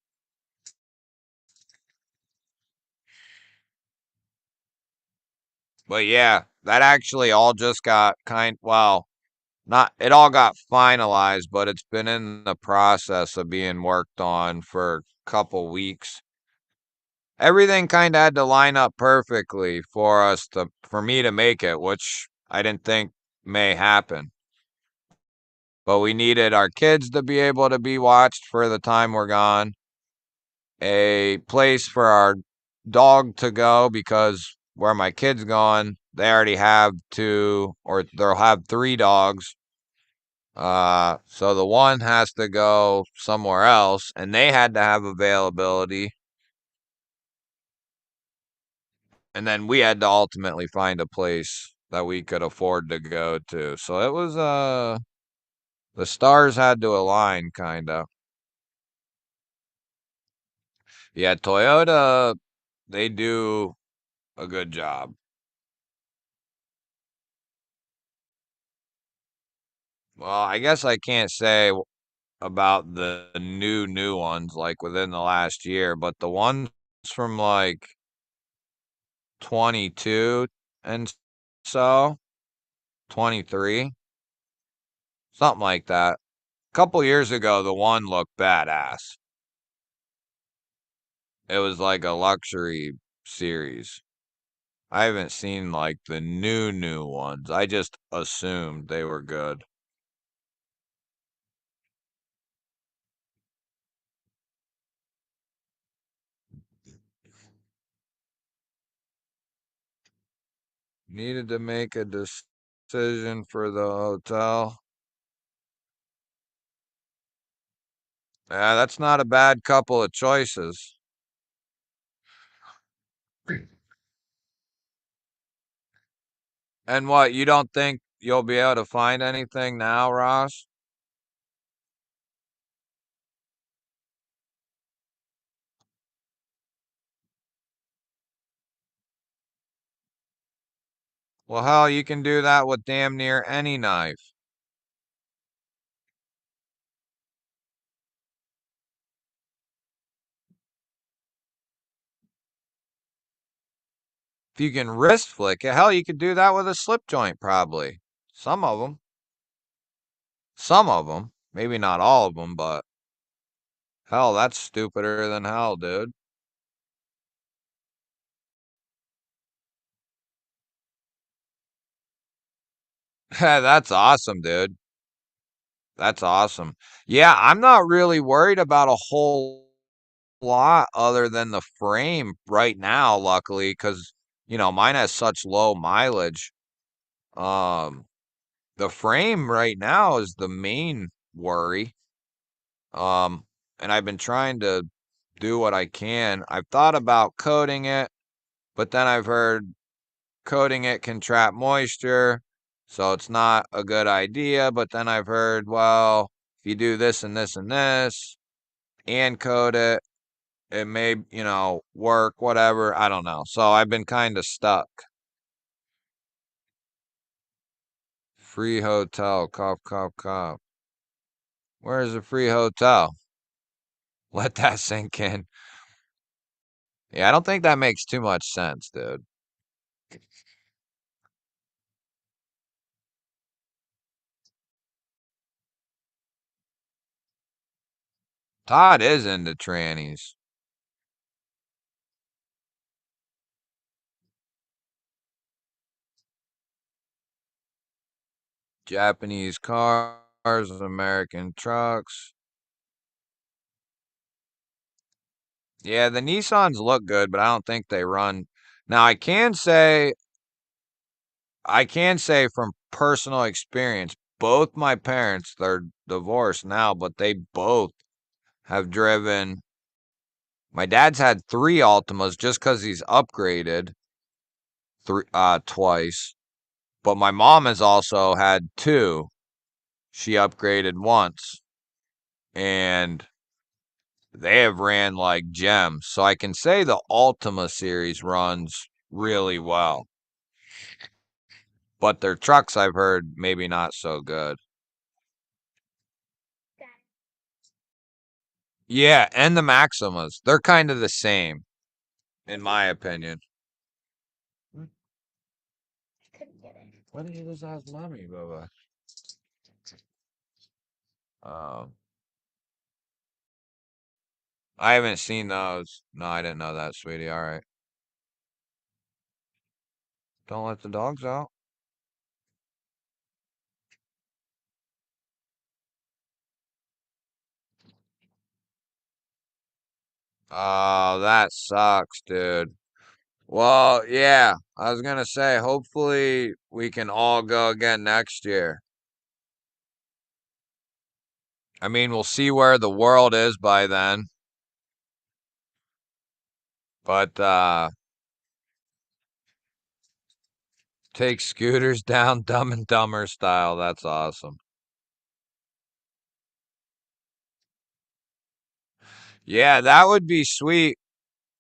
But yeah, that actually all just got not, it all got finalized, but it's been in the process of being worked on for a couple weeks. Everything kind of had to line up perfectly for me to make it, which I didn't think may happen. But we needed our kids to be able to be watched for the time we're gone, a place for our dog to go because where my kids gone, they already have two or they'll have three dogs. So the one has to go somewhere else, and they had to have availability. And then we had to ultimately find a place that we could afford to go to. So it was the stars had to align kinda. Yeah, Toyota, they do a good job. Well, I guess I can't say about the new ones like within the last year, but the ones from like 22 and so 23, something like that. A couple years ago, the one looked badass. It was like a luxury series. I haven't seen like the new ones. I just assumed they were good. Needed to make a decision for the hotel. Yeah, that's not a bad couple of choices. And what, you don't think you'll be able to find anything now, Ross? Well, hell, you can do that with damn near any knife. If you can wrist flick it, hell, you could do that with a slip joint probably. Some of them. Some of them. Maybe not all of them, but hell, that's stupider than hell, dude. That's awesome, dude. That's awesome. Yeah, I'm not really worried about a whole lot other than the frame right now, luckily, because mine has such low mileage. Um, the frame right now is the main worry. Um, and I've been trying to do what I can. I've thought about coating it, but then I've heard coating it can trap moisture, so it's not a good idea. But then I've heard, well, if you do this and this and this and coat it, it may, work, whatever. I don't know. So I've been kind of stuck. Free hotel, cough, cough, cough. Where's the free hotel? Let that sink in. Yeah, I don't think that makes too much sense, dude. Todd is into trannies. Japanese cars, American trucks. Yeah, the Nissans look good, but I don't think they run. Now, I can say from personal experience, both my parents, they're divorced now, but they both have driven. My dad's had three Altimas just because he's upgraded twice. But my mom has also had two. She upgraded once, and they have ran like gems. So I can say the Altima series runs really well. But their trucks, I've heard, maybe not so good. Yeah, and the Maximas. They're kind of the same, in my opinion. Couldn't get it. What did you just ask mommy, Bubba? Um, I haven't seen those. No, I didn't know that, sweetie. All right. Don't let the dogs out. Oh, that sucks, dude. Well, yeah, I was gonna say, hopefully we can all go again next year. I mean, we'll see where the world is by then, but take scooters down Dumb and Dumber style. That's awesome. Yeah, that would be sweet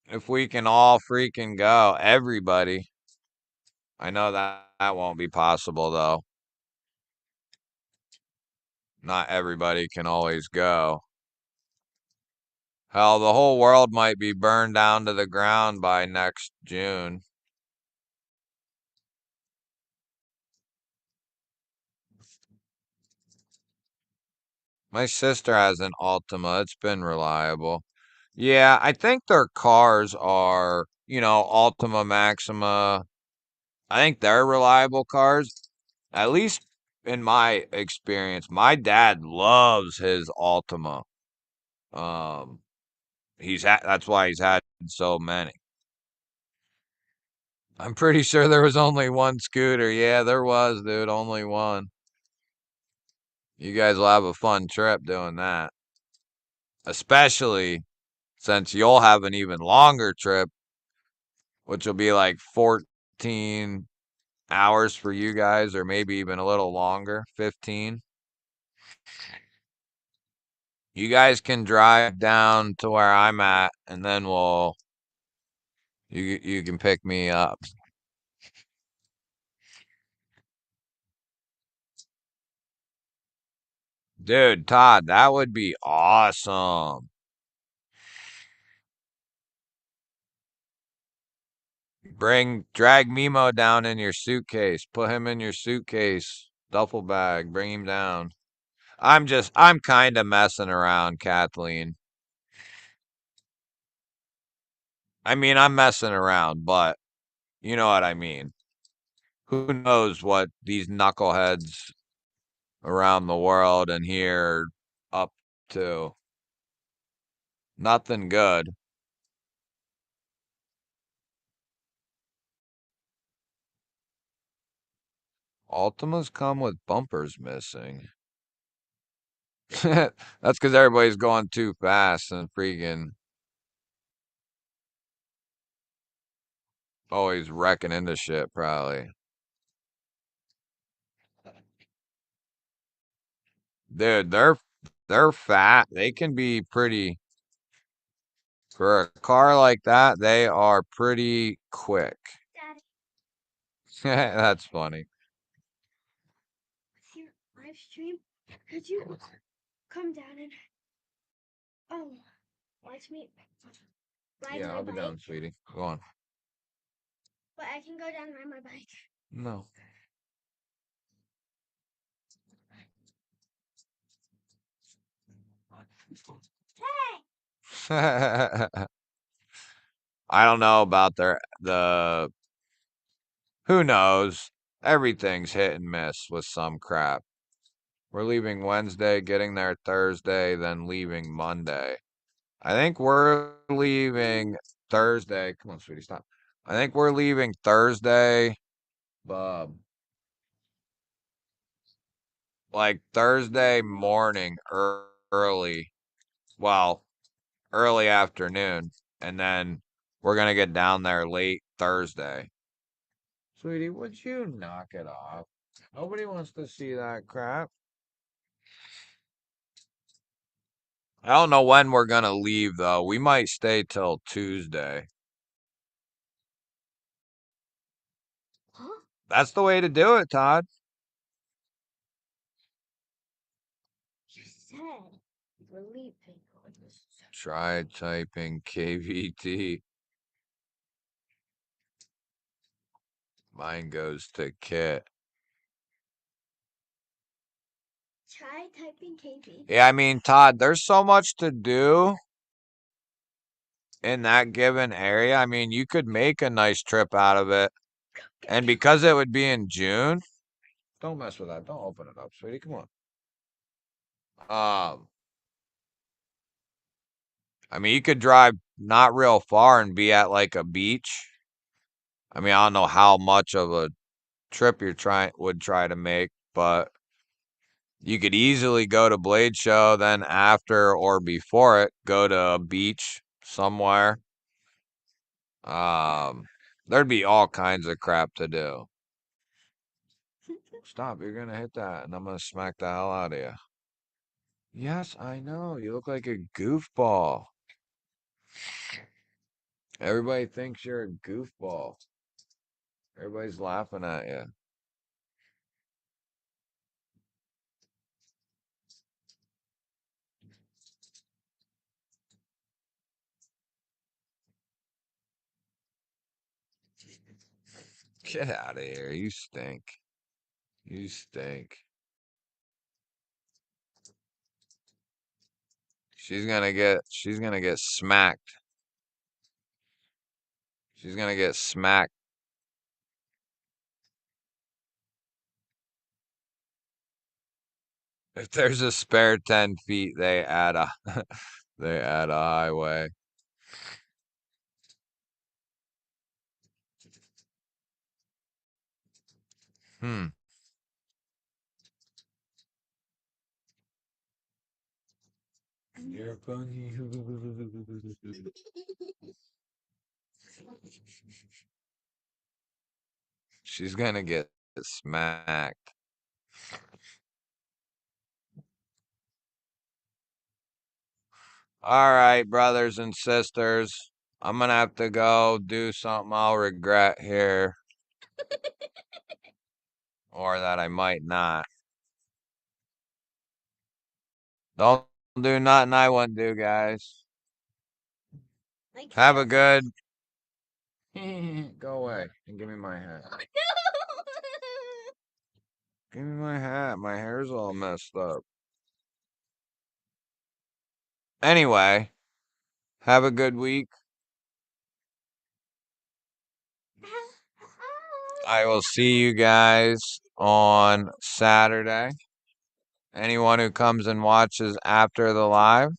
if we can all freaking go. Everybody. I know that won't be possible though. Not everybody can always go. Hell, the whole world might be burned down to the ground by next June. My sister has an Altima. It's been reliable. Yeah, I think their cars are, Altima Maxima. I think they're reliable cars. At least in my experience, my dad loves his Altima. Um, that's why he's had so many. I'm pretty sure there was only one scooter. Yeah, there was, dude, only one. You guys will have a fun trip doing that. Especially since you'll have an even longer trip, which will be like 14 hours for you guys, or maybe even a little longer, 15. You guys can drive down to where I'm at, and then you can pick me up. Dude, Todd, that would be awesome. Drag Mimo down in your suitcase. Put him in your suitcase, duffel bag. Bring him down. I'm kind of messing around, Kathleen. I mean, I'm messing around, but you know what I mean. Who knows what these knuckleheads around the world and here up to? Nothing good. Altimas come with bumpers missing. That's because everybody's going too fast and freaking always wrecking into shit, probably. Dude, they're fat. They can be pretty for a car like that. They are pretty quick. Daddy, That's funny. with your live stream, could you come down and watch me ride Yeah, my I'll be bike? down, sweetie. Go on. But I can go down and ride my bike. No. Hey! I don't know about the who knows? Everything's hit and miss with some crap. We're leaving Wednesday, getting there Thursday, then leaving Monday. I think we're leaving Thursday. Come on, sweetie, stop. I think we're leaving Thursday, like Thursday morning early. Well, early afternoon, and then we're gonna get down there late Thursday. Sweetie, would you knock it off? Nobody wants to see that crap. I don't know when we're gonna leave though. We might stay till Tuesday. Huh? That's the way to do it, Todd. You said we're leaving. Try typing KVT. Mine goes to Kit. Try typing KB. Yeah, I mean, Todd, there's so much to do in that given area. I mean, you could make a nice trip out of it. And because it would be in June, don't mess with that. Don't open it up, sweetie. Come on. I mean, you could drive not real far and be at like a beach. I mean, I don't know how much of a trip would try to make, but you could easily go to Blade Show, then after or before it, go to a beach somewhere. Um, there'd be all kinds of crap to do. Stop, you're gonna hit that, and I'm gonna smack the hell out of you. Yes, I know. You look like a goofball. Everybody thinks you're a goofball. Everybody's laughing at you. Get out of here. You stink. You stink. She's gonna get smacked. She's gonna get smacked. If there's a spare 10 feet, they add a they add a highway. Hmm. You're funny. She's gonna get smacked. All right, brothers and sisters. I'm gonna have to go do something I'll regret here, or that I might not. Don't do nothing I wouldn't do, guys. Like Have a this. good. Go away and give me my hat. Give me my hat. My hair's all messed up. Anyway, have a good week. I will see you guys on Saturday. Anyone who comes and watches after the live,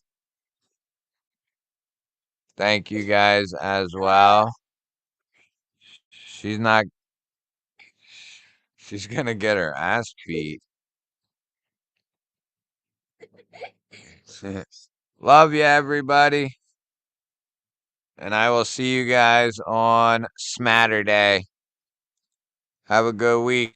thank you guys as well. She's not, she's gonna get her ass beat. Love you, everybody. And I will see you guys on Smatterday. Have a good week.